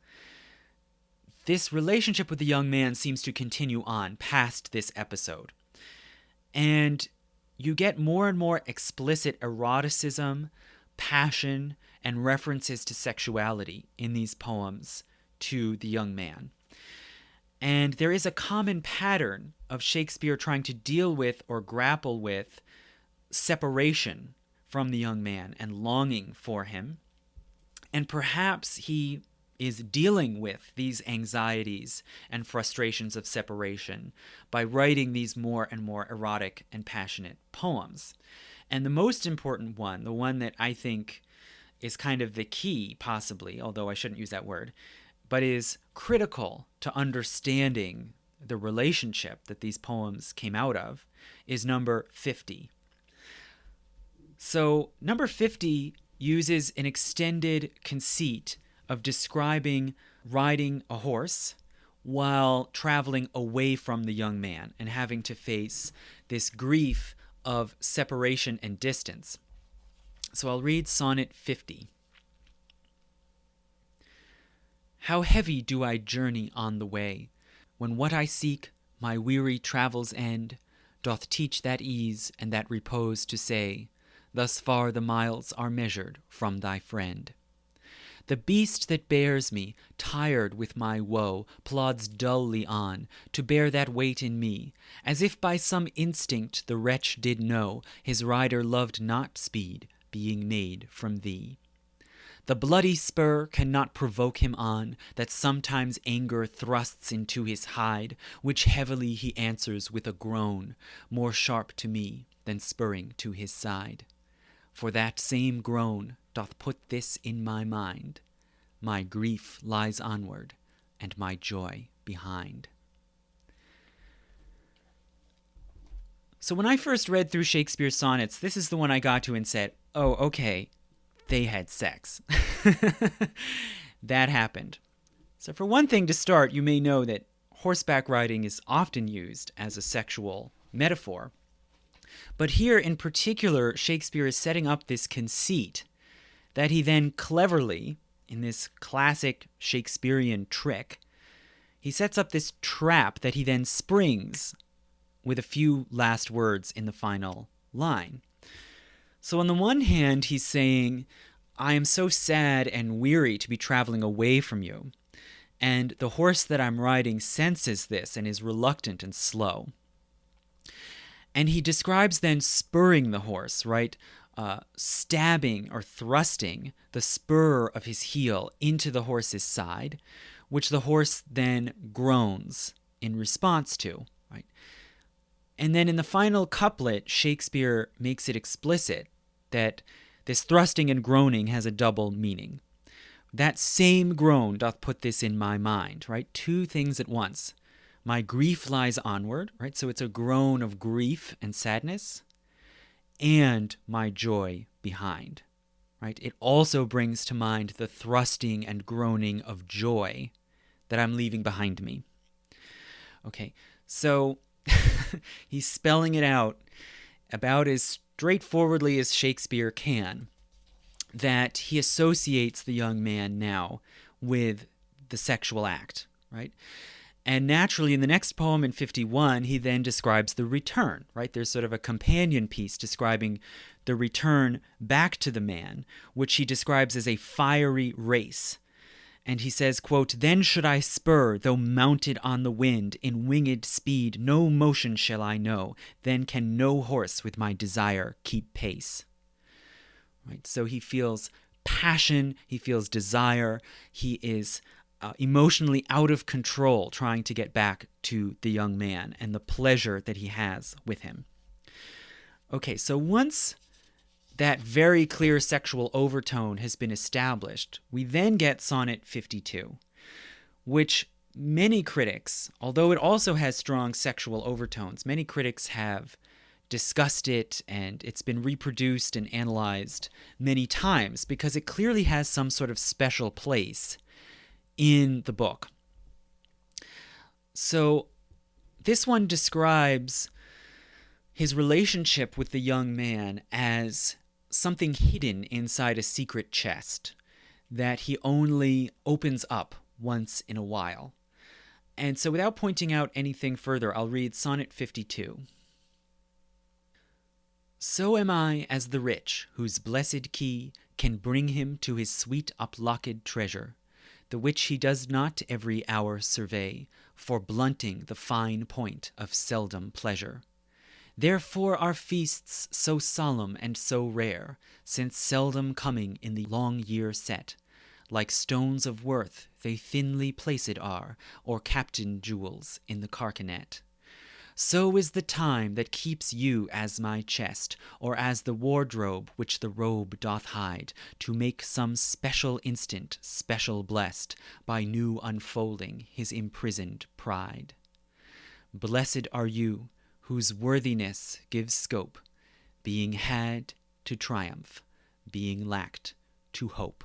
this relationship with the young man seems to continue on past this episode. And you get more and more explicit eroticism, passion, and references to sexuality in these poems to the young man. And there is a common pattern of Shakespeare trying to deal with or grapple with separation from the young man and longing for him. And perhaps he is dealing with these anxieties and frustrations of separation by writing these more and more erotic and passionate poems. And the most important one, the one that I think is kind of the key, possibly, although I shouldn't use that word, but is critical to understanding the relationship that these poems came out of, is number 50. So number 50 uses an extended conceit of describing riding a horse while traveling away from the young man and having to face this grief of separation and distance. So I'll read Sonnet 50. How heavy do I journey on the way, when what I seek, my weary travel's end, doth teach that ease and that repose to say, thus far the miles are measured from thy friend. The beast that bears me, tired with my woe, plods dully on, to bear that weight in me, as if by some instinct the wretch did know his rider loved not speed, being made from thee. The bloody spur cannot provoke him on, that sometimes anger thrusts into his hide, which heavily he answers with a groan, more sharp to me than spurring to his side. For that same groan doth put this in my mind, my grief lies onward, and my joy behind. So when I first read through Shakespeare's sonnets, this is the one I got to and said, oh, okay, they had sex. That happened. So for one thing to start, you may know that horseback riding is often used as a sexual metaphor. But here in particular, Shakespeare is setting up this conceit that he then cleverly, in this classic Shakespearean trick, he sets up this trap that he then springs with a few last words in the final line. So on the one hand, he's saying, I am so sad and weary to be traveling away from you, and the horse that I'm riding senses this and is reluctant and slow. And he describes then spurring the horse, right? stabbing or thrusting the spur of his heel into the horse's side, which the horse then groans in response to, right? And then in the final couplet, Shakespeare makes it explicit that this thrusting and groaning has a double meaning. That same groan doth put this in my mind, right? Two things at once. My grief lies onward, right? So it's a groan of grief and sadness, and my joy behind, right? It also brings to mind the thrusting and groaning of joy that I'm leaving behind me. Okay, so he's spelling it out about as straightforwardly as Shakespeare can, that he associates the young man now with the sexual act, right? And naturally, in the next poem, in 51, he then describes the return, right? There's sort of a companion piece describing the return back to the man, which he describes as a fiery race. And he says, quote, "Then should I spur, though mounted on the wind, in winged speed, no motion shall I know. Then can no horse with my desire keep pace." Right? So he feels passion, he feels desire, he is emotionally out of control trying to get back to the young man and the pleasure that he has with him. Okay, so once that very clear sexual overtone has been established, we then get Sonnet 52, which many critics, although it also has strong sexual overtones, many critics have discussed it, and it's been reproduced and analyzed many times because it clearly has some sort of special place in the book. So this one describes his relationship with the young man as something hidden inside a secret chest that he only opens up once in a while. And so without pointing out anything further, I'll read Sonnet 52. "So am I as the rich, whose blessed key can bring him to his sweet uplocked treasure, the which he does not every hour survey, for blunting the fine point of seldom pleasure. Therefore are feasts so solemn and so rare, since seldom coming in the long year set, like stones of worth they thinly placed are, or captain jewels in the carcanet. So is the time that keeps you as my chest, or as the wardrobe which the robe doth hide, to make some special instant special blessed by new unfolding his imprisoned pride. Blessed are you, whose worthiness gives scope, being had to triumph, being lacked to hope."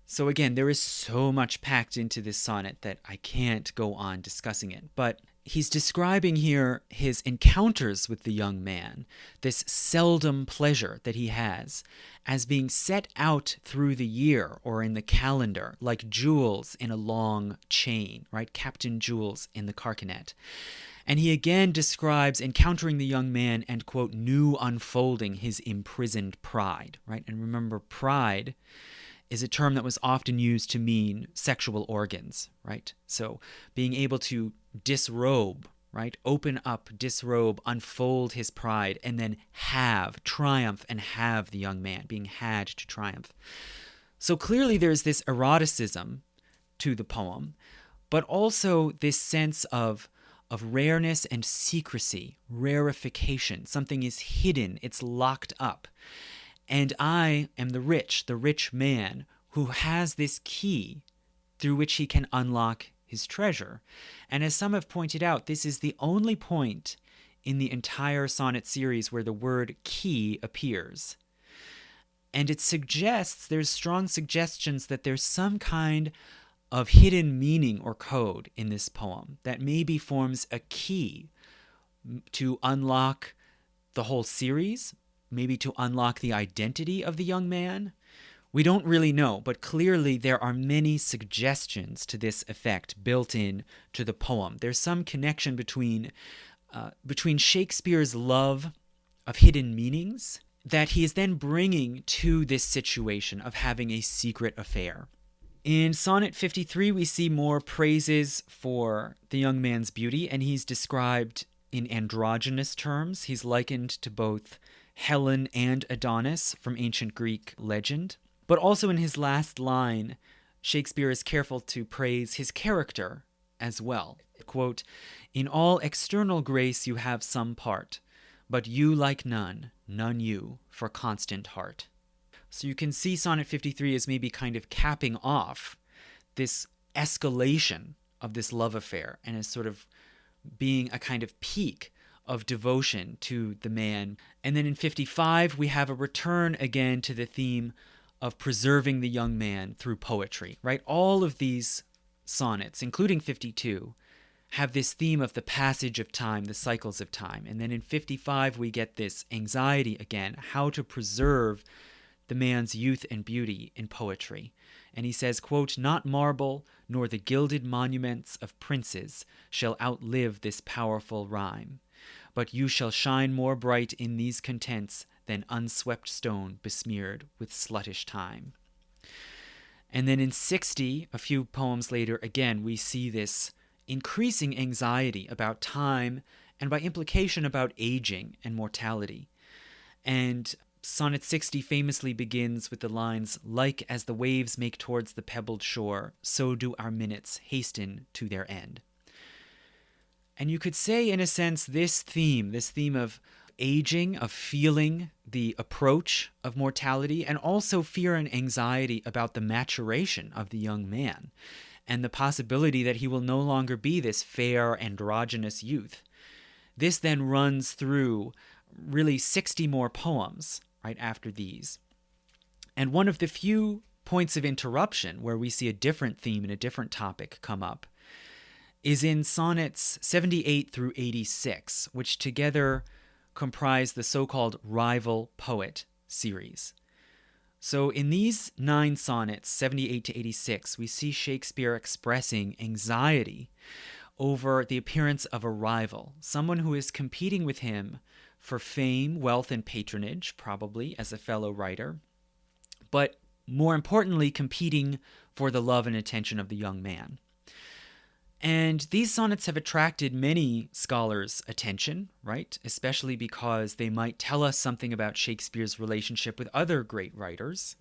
So again, there is so much packed into this sonnet that I can't go on discussing it. But he's describing here his encounters with the young man, this seldom pleasure that he has, as being set out through the year or in the calendar, like jewels in a long chain, right? Captain jewels in the carcanet. And he again describes encountering the young man and, quote, new unfolding his imprisoned pride, right? And remember, pride is a term that was often used to mean sexual organs, right? So being able to disrobe, right? Open up, disrobe, unfold his pride, and then triumph and have the young man, being had to triumph. So clearly there's this eroticism to the poem, but also this sense of rareness and secrecy, rarefication. Something is hidden, it's locked up. And I am the rich man who has this key through which he can unlock his treasure. And as some have pointed out, this is the only point in the entire sonnet series where the word key appears. And it suggests, there's strong suggestions that there's some kind of hidden meaning or code in this poem that maybe forms a key to unlock the whole series, maybe to unlock the identity of the young man. We don't really know, but clearly there are many suggestions to this effect built in to the poem. There's some connection between Shakespeare's love of hidden meanings that he is then bringing to this situation of having a secret affair. In Sonnet 53, we see more praises for the young man's beauty, and he's described in androgynous terms. He's likened to both Helen and Adonis from ancient Greek legend. But also in his last line, Shakespeare is careful to praise his character as well. Quote, "In all external grace you have some part, but you like none, none you, for constant heart." So you can see Sonnet 53 as maybe kind of capping off this escalation of this love affair and as sort of being a kind of peak of devotion to the man. And then in 55, we have a return again to the theme of preserving the young man through poetry, right? All of these sonnets, including 52, have this theme of the passage of time, the cycles of time. And then in 55, we get this anxiety again, how to preserve the man's youth and beauty in poetry. And he says, quote, "Not marble, nor the gilded monuments of princes shall outlive this powerful rhyme. But you shall shine more bright in these contents than unswept stone besmeared with sluttish time." And then in 60, a few poems later, again, we see this increasing anxiety about time and by implication about aging and mortality. And Sonnet 60 famously begins with the lines, "Like as the waves make towards the pebbled shore, so do our minutes hasten to their end." And you could say, in a sense, this theme of aging, of feeling the approach of mortality, and also fear and anxiety about the maturation of the young man, and the possibility that he will no longer be this fair, androgynous youth. This then runs through really 60 more poems right after these. And one of the few points of interruption where we see a different theme and a different topic come up is in sonnets 78 through 86, which together comprise the so-called rival poet series. So in these 9 sonnets, 78 to 86, we see Shakespeare expressing anxiety over the appearance of a rival, someone who is competing with him for fame, wealth, and patronage, probably as a fellow writer, but more importantly, competing for the love and attention of the young man. And these sonnets have attracted many scholars' attention, right? Especially because they might tell us something about Shakespeare's relationship with other great writers.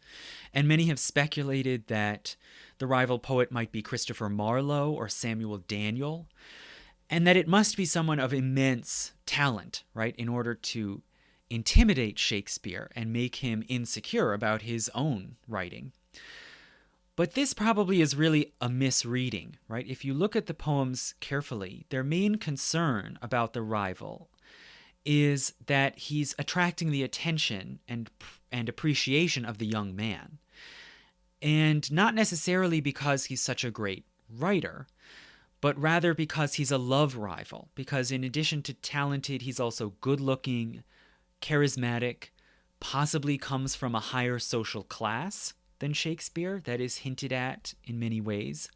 And many have speculated that the rival poet might be Christopher Marlowe or Samuel Daniel, and that it must be someone of immense talent, right, in order to intimidate Shakespeare and make him insecure about his own writing. But this probably is really a misreading, right? If you look at the poems carefully, their main concern about the rival is that he's attracting the attention and appreciation of the young man. And not necessarily because he's such a great writer, but rather because he's a love rival. Because in addition to talented, he's also good-looking, charismatic, possibly comes from a higher social class than Shakespeare. That is hinted at in many ways.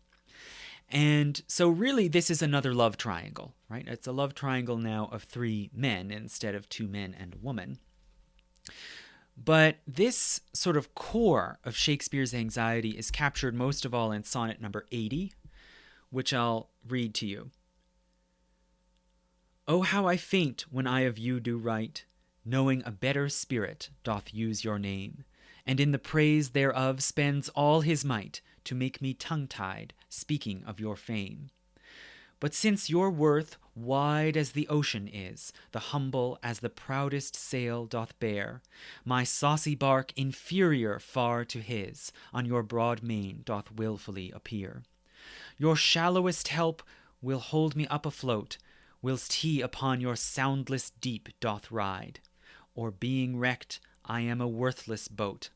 And so really this is another love triangle, right? It's a love triangle now of 3 men instead of 2 men and a woman. But this sort of core of Shakespeare's anxiety is captured most of all in sonnet number 80, which I'll read to you. "Oh, how I faint when I of you do write, knowing a better spirit doth use your name, and in the praise thereof spends all his might to make me tongue-tied, speaking of your fame. But since your worth wide as the ocean is, the humble as the proudest sail doth bear, my saucy bark inferior far to his, on your broad main doth wilfully appear. Your shallowest help will hold me up afloat, whilst he upon your soundless deep doth ride. Or being wrecked, I am a worthless boat,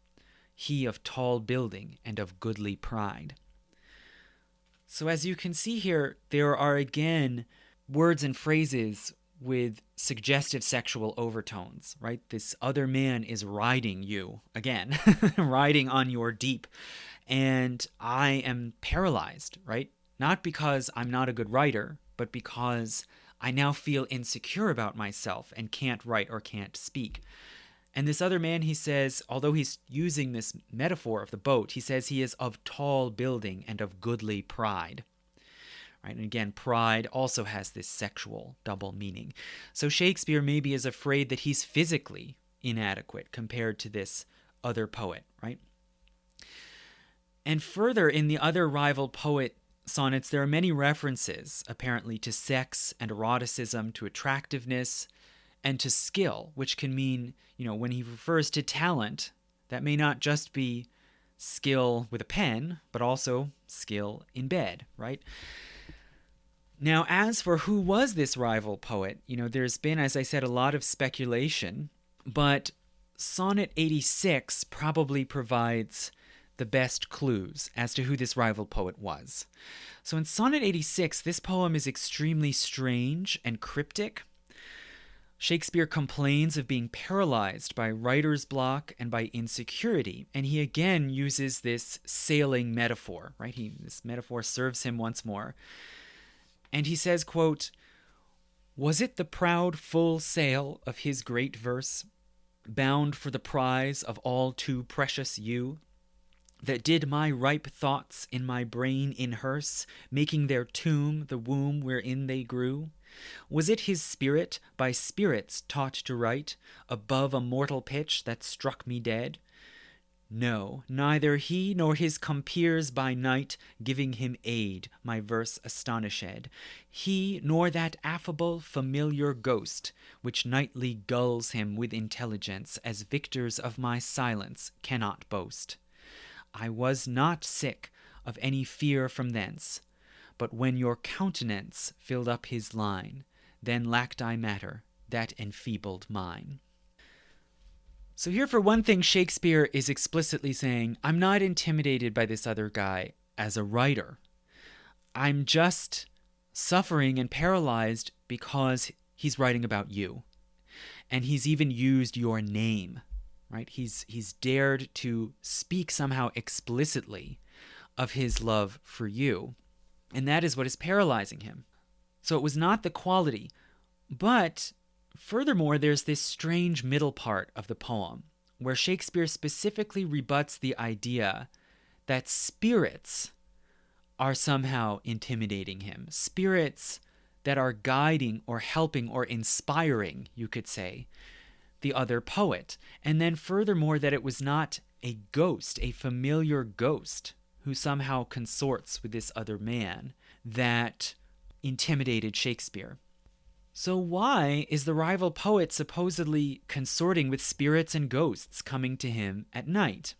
he of tall building and of goodly pride." So as you can see here, there are again words and phrases with suggestive sexual overtones, right? This other man is riding you, again, riding on your deep. And I am paralyzed, right? Not because I'm not a good writer, but because I now feel insecure about myself and can't write or can't speak. And this other man, he says, although he's using this metaphor of the boat, he says he is of tall building and of goodly pride. right? And again, pride also has this sexual double meaning. So Shakespeare maybe is afraid that he's physically inadequate compared to this other poet, right? And further, in the other rival poet sonnets, there are many references, apparently, to sex and eroticism, to attractiveness, and to skill, which can mean, when he refers to talent, that may not just be skill with a pen, but also skill in bed, right? Now, as for who was this rival poet, there's been, as I said, a lot of speculation, but Sonnet 86 probably provides the best clues as to who this rival poet was. So in Sonnet 86, this poem is extremely strange and cryptic. Shakespeare complains of being paralyzed by writer's block and by insecurity, and he again uses this sailing metaphor, right? This metaphor serves him once more. And he says, quote, "Was it the proud full sail of his great verse, bound for the prize of all too precious you, that did my ripe thoughts in my brain inhearse, making their tomb the womb wherein they grew? Was it his spirit, by spirits taught to write, above a mortal pitch that struck me dead? No, neither he nor his compeers by night, giving him aid, my verse astonished. He nor that affable, familiar ghost, which nightly gulls him with intelligence, as victors of my silence cannot boast. I was not sick of any fear from thence, but when your countenance filled up his line, then lacked I matter that enfeebled mine." So here, for one thing, Shakespeare is explicitly saying, I'm not intimidated by this other guy as a writer. I'm just suffering and paralyzed because he's writing about you. And he's even used your name, right? He's dared to speak somehow explicitly of his love for you. And that is what is paralyzing him. So it was not the quality, but furthermore, there's this strange middle part of the poem where Shakespeare specifically rebuts the idea that spirits are somehow intimidating him. Spirits that are guiding or helping or inspiring, you could say, the other poet. And then furthermore, that it was not a ghost, a familiar ghost, who somehow consorts with this other man that intimidated Shakespeare. So why is the rival poet supposedly consorting with spirits and ghosts coming to him at night?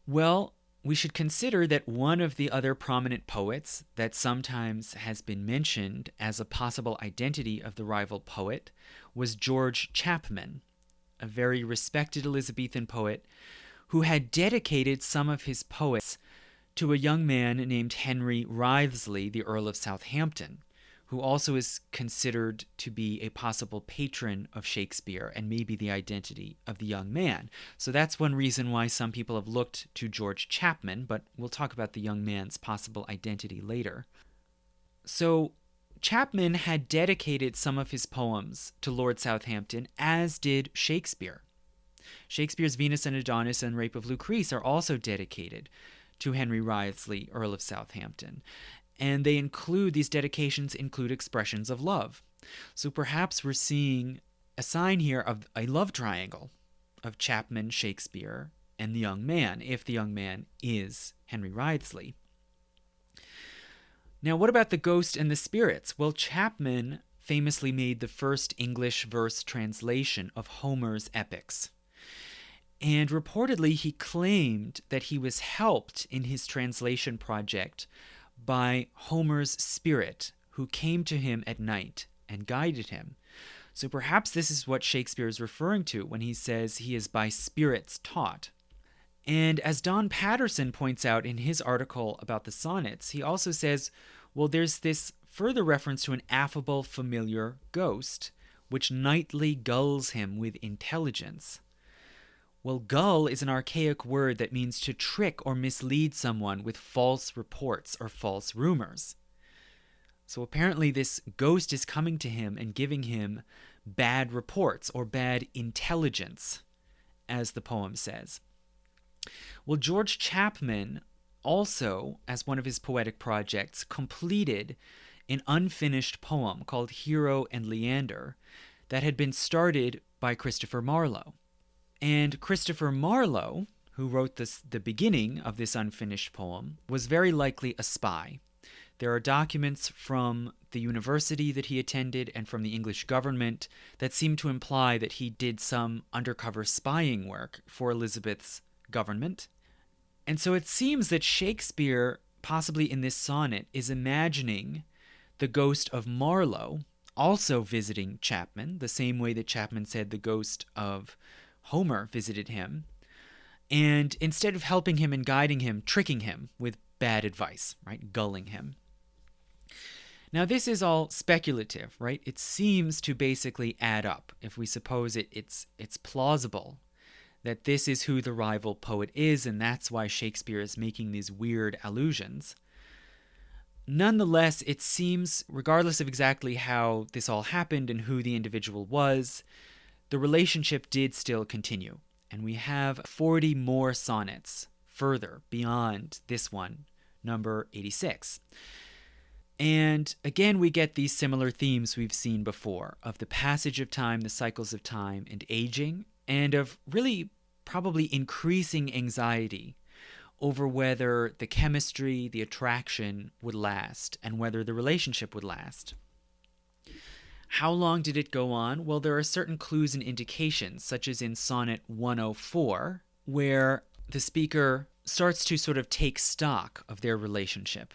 Well, we should consider that one of the other prominent poets that sometimes has been mentioned as a possible identity of the rival poet was George Chapman, a very respected Elizabethan poet who had dedicated some of his poets to a young man named Henry Wriothesley, the Earl of Southampton, who also is considered to be a possible patron of Shakespeare and maybe the identity of the young man. So that's one reason why some people have looked to George Chapman, but we'll talk about the young man's possible identity later. So Chapman had dedicated some of his poems to Lord Southampton, as did Shakespeare. Shakespeare's Venus and Adonis and Rape of Lucrece are also dedicated to Henry Wriothesley, Earl of Southampton. And these dedications include expressions of love. So perhaps we're seeing a sign here of a love triangle of Chapman, Shakespeare, and the young man, if the young man is Henry Wriothesley. Now, what about the ghost and the spirits? Well, Chapman famously made the first English verse translation of Homer's epics. And reportedly, he claimed that he was helped in his translation project by Homer's spirit, who came to him at night and guided him. So perhaps this is what Shakespeare is referring to when he says he is by spirits taught. And as Don Patterson points out in his article about the sonnets, he also says, well, there's this further reference to an affable, familiar ghost, which nightly gulls him with intelligence. Well, gull is an archaic word that means to trick or mislead someone with false reports or false rumors. So apparently this ghost is coming to him and giving him bad reports or bad intelligence, as the poem says. Well, George Chapman also, as one of his poetic projects, completed an unfinished poem called Hero and Leander that had been started by Christopher Marlowe. And Christopher Marlowe, who wrote the beginning of this unfinished poem, was very likely a spy. There are documents from the university that he attended and from the English government that seem to imply that he did some undercover spying work for Elizabeth's government. And so it seems that Shakespeare, possibly in this sonnet, is imagining the ghost of Marlowe also visiting Chapman, the same way that Chapman said the ghost of Homer visited him, and instead of helping him and guiding him, tricking him with bad advice, right? Gulling him. Now, this is all speculative, right? It seems to basically add up. If we suppose it's plausible that this is who the rival poet is, and that's why Shakespeare is making these weird allusions. Nonetheless, it seems, regardless of exactly how this all happened and who the individual was, the relationship did still continue. And we have 40 more sonnets further beyond this one, number 86. And again, we get these similar themes we've seen before of the passage of time, the cycles of time, and aging, and of really probably increasing anxiety over whether the chemistry, the attraction would last, and whether the relationship would last. How long did it go on? Well, there are certain clues and indications, such as in Sonnet 104, where the speaker starts to sort of take stock of their relationship.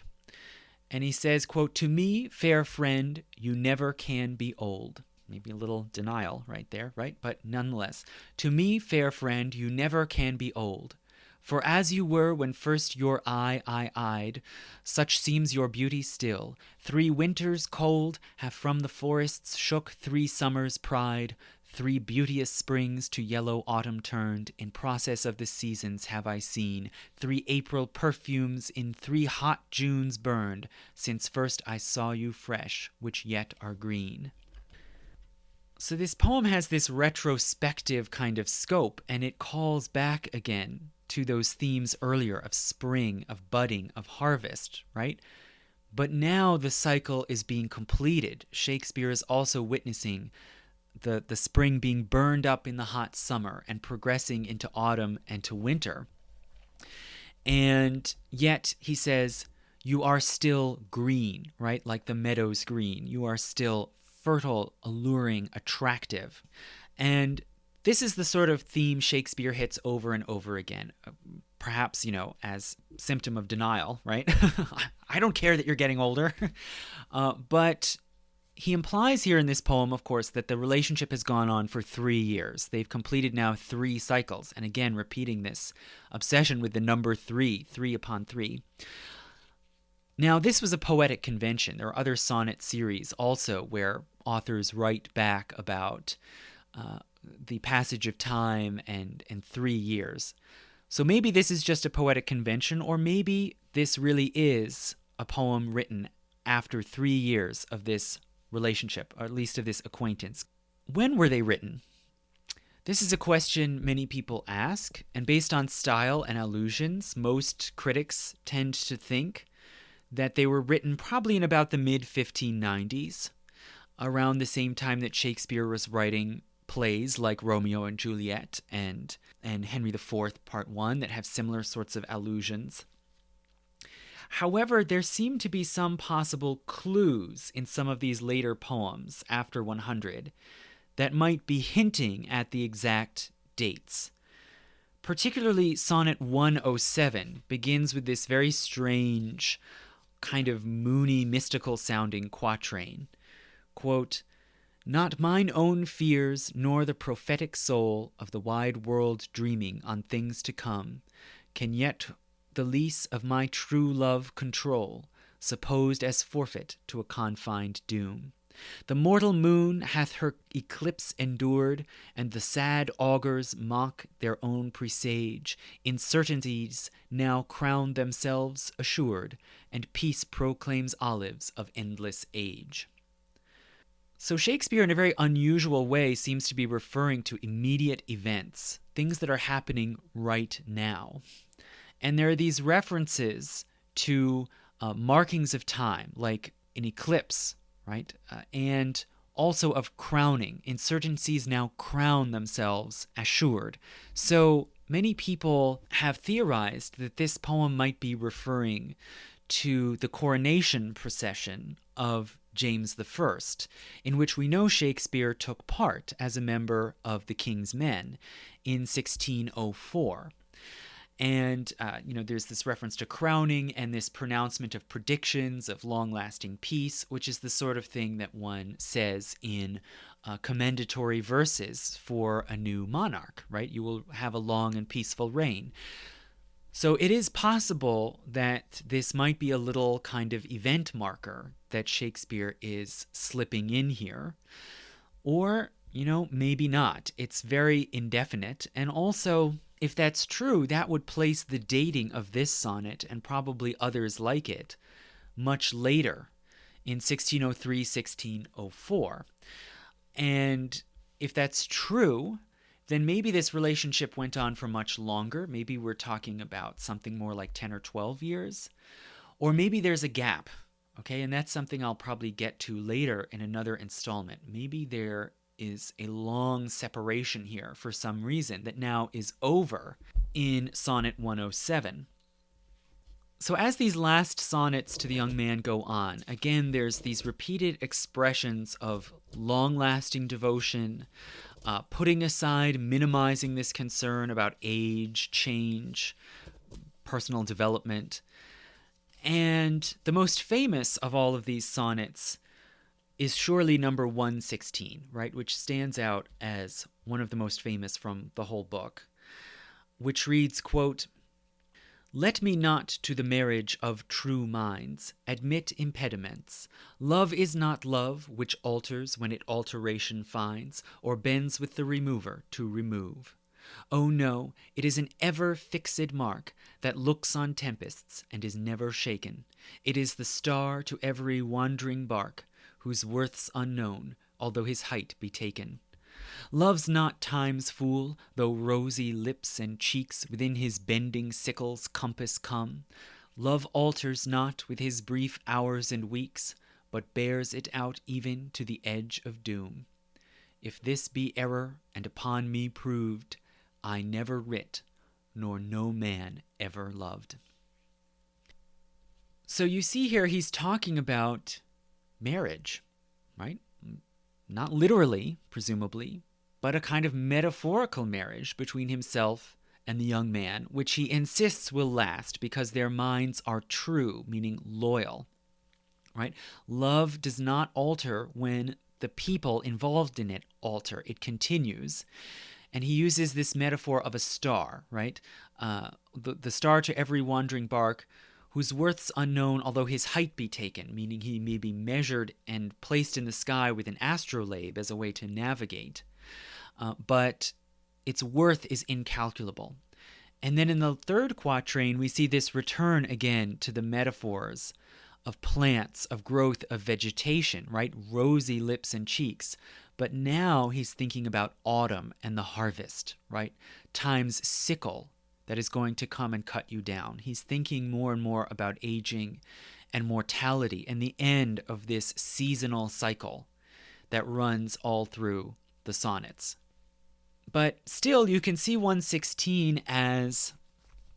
And he says, quote, "To me, fair friend, you never can be old." Maybe a little denial right there, right? But nonetheless, "To me, fair friend, you never can be old. For as you were when first your eye I eyed, such seems your beauty still. 3 winters cold have from the forests shook 3 summers' pride. 3 beauteous springs to yellow autumn turned, in process of the seasons have I seen. 3 April perfumes in 3 hot Junes burned, since first I saw you fresh, which yet are green." So this poem has this retrospective kind of scope, and it calls back again to those themes earlier of spring, of budding, of harvest, right? But now the cycle is being completed. Shakespeare is also witnessing the spring being burned up in the hot summer and progressing into autumn and to winter. And yet, he says, you are still green, right? Like the meadow's green. You are still fertile, alluring, attractive. And this is the sort of theme Shakespeare hits over and over again. Perhaps, as symptom of denial, right? I don't care that you're getting older. But he implies here in this poem, of course, that the relationship has gone on for 3 years. They've completed now 3 cycles. And again, repeating this obsession with the number 3, 3 upon 3. Now, this was a poetic convention. There are other sonnet series also where authors write back about the passage of time and 3 years. So maybe this is just a poetic convention, or maybe this really is a poem written after 3 years of this relationship, or at least of this acquaintance. When were they written? This is a question many people ask, and based on style and allusions, most critics tend to think that they were written probably in about the mid-1590s, around the same time that Shakespeare was writing plays like Romeo and Juliet and Henry IV, Part 1, that have similar sorts of allusions. However, there seem to be some possible clues in some of these later poems after 100 that might be hinting at the exact dates. Particularly Sonnet 107 begins with this very strange, kind of moony, mystical-sounding quatrain. Quote, "Not mine own fears, nor the prophetic soul of the wide world dreaming on things to come, can yet the lease of my true love control, supposed as forfeit to a confined doom. The mortal moon hath her eclipse endured, and the sad augurs mock their own presage. Incertainties now crown themselves assured, and peace proclaims olives of endless age." So Shakespeare, in a very unusual way, seems to be referring to immediate events, things that are happening right now. And there are these references to markings of time, like an eclipse, right? And also of crowning. Insurgencies now crown themselves assured. So many people have theorized that this poem might be referring to the coronation procession of James I, in which we know Shakespeare took part as a member of the King's Men in 1604. And, there's this reference to crowning and this pronouncement of predictions of long-lasting peace, which is the sort of thing that one says in commendatory verses for a new monarch, right? You will have a long and peaceful reign. So it is possible that this might be a little kind of event marker that Shakespeare is slipping in here. Or, maybe not. It's very indefinite. And also, if that's true, that would place the dating of this sonnet, and probably others like it, much later, in 1603, 1604. And if that's true, then maybe this relationship went on for much longer. Maybe we're talking about something more like 10 or 12 years. Or maybe there's a gap, okay? And that's something I'll probably get to later in another installment. Maybe there is a long separation here for some reason that now is over in Sonnet 107. So as these last sonnets to the young man go on, again, there's these repeated expressions of long-lasting devotion, putting aside, minimizing this concern about age, change, personal development. And the most famous of all of these sonnets is surely number 116, right, which stands out as one of the most famous from the whole book, which reads, quote, "Let me not to the marriage of true minds admit impediments. Love is not love which alters when it alteration finds, or bends with the remover to remove. Oh no, it is an ever fixed mark that looks on tempests and is never shaken. It is the star to every wandering bark, whose worth's unknown, although his height be taken. Love's not time's fool, though rosy lips and cheeks within his bending sickle's compass come. Love alters not with his brief hours and weeks, but bears it out even to the edge of doom. If this be error, and upon me proved, I never writ, nor no man ever loved." So you see here he's talking about marriage, right? Not literally, presumably, but a kind of metaphorical marriage between himself and the young man, which he insists will last because their minds are true, meaning loyal, right? Love does not alter when the people involved in it alter. It continues. And he uses this metaphor of a star, right? The star to every wandering bark, whose worth's unknown, although his height be taken, meaning he may be measured and placed in the sky with an astrolabe as a way to navigate. But its worth is incalculable. And then in the third quatrain, we see this return again to the metaphors of plants, of growth, of vegetation, right? Rosy lips and cheeks. But now he's thinking about autumn and the harvest, right? Time's sickle that is going to come and cut you down. He's thinking more and more about aging and mortality and the end of this seasonal cycle that runs all through the sonnets. But still, you can see 116 as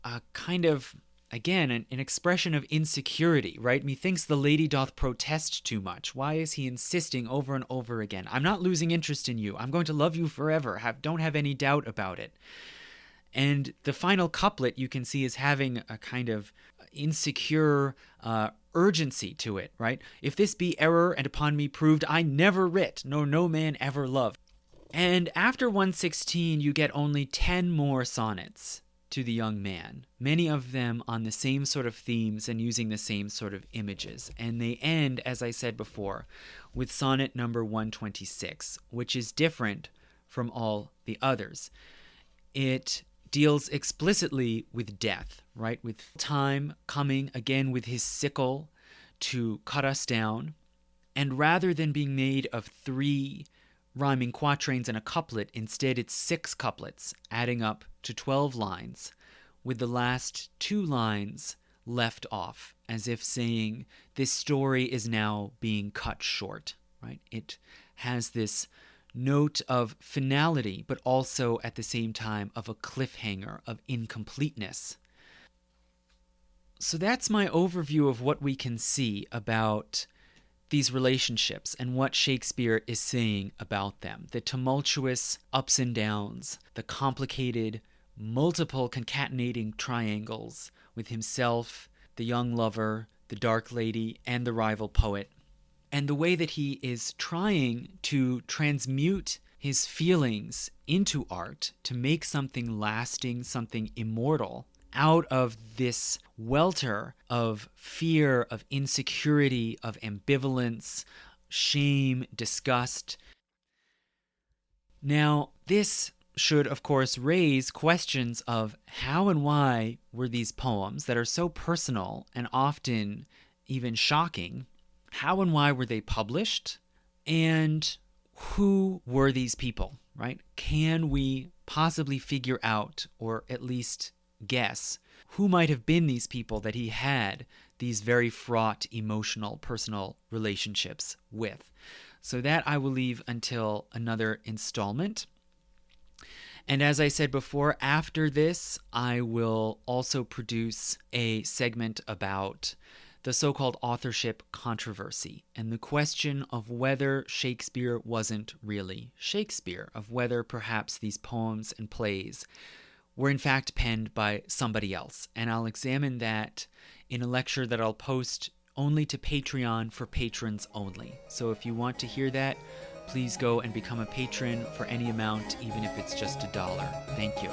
a kind of, again, an expression of insecurity, right? Methinks the lady doth protest too much. Why is he insisting over and over again? I'm not losing interest in you. I'm going to love you forever. Don't have any doubt about it. And the final couplet you can see is having a kind of insecure urgency to it, right? If this be error and upon me proved, I never writ, nor no man ever loved. And after 116, you get only 10 more sonnets to the young man, many of them on the same sort of themes and using the same sort of images. And they end, as I said before, with sonnet number 126, which is different from all the others. It deals explicitly with death, right? With time coming again with his sickle to cut us down. And rather than being made of 3 rhyming quatrains and a couplet, instead it's 6 couplets, adding up to 12 lines, with the last two lines left off, as if saying this story is now being cut short, right? It has this note of finality, but also at the same time of a cliffhanger, of incompleteness. So that's my overview of what we can see about these relationships and what Shakespeare is saying about them. The tumultuous ups and downs, the complicated, multiple concatenating triangles with himself, the young lover, the dark lady, and the rival poet, and the way that he is trying to transmute his feelings into art to make something lasting, something immortal, out of this welter of fear, of insecurity, of ambivalence, shame, disgust. Now, this should, of course, raise questions of how and why were these poems that are so personal and often even shocking, how and why were they published? And who were these people, right? Can we possibly figure out, or at least guess, who might have been these people that he had these very fraught, emotional, personal relationships with? So that I will leave until another installment. And as I said before, after this, I will also produce a segment about the so-called authorship controversy and the question of whether Shakespeare wasn't really Shakespeare, of whether perhaps these poems and plays were in fact penned by somebody else. And I'll examine that in a lecture that I'll post only to Patreon for patrons only. So if you want to hear that, please go and become a patron for any amount, even if it's just $1. Thank you.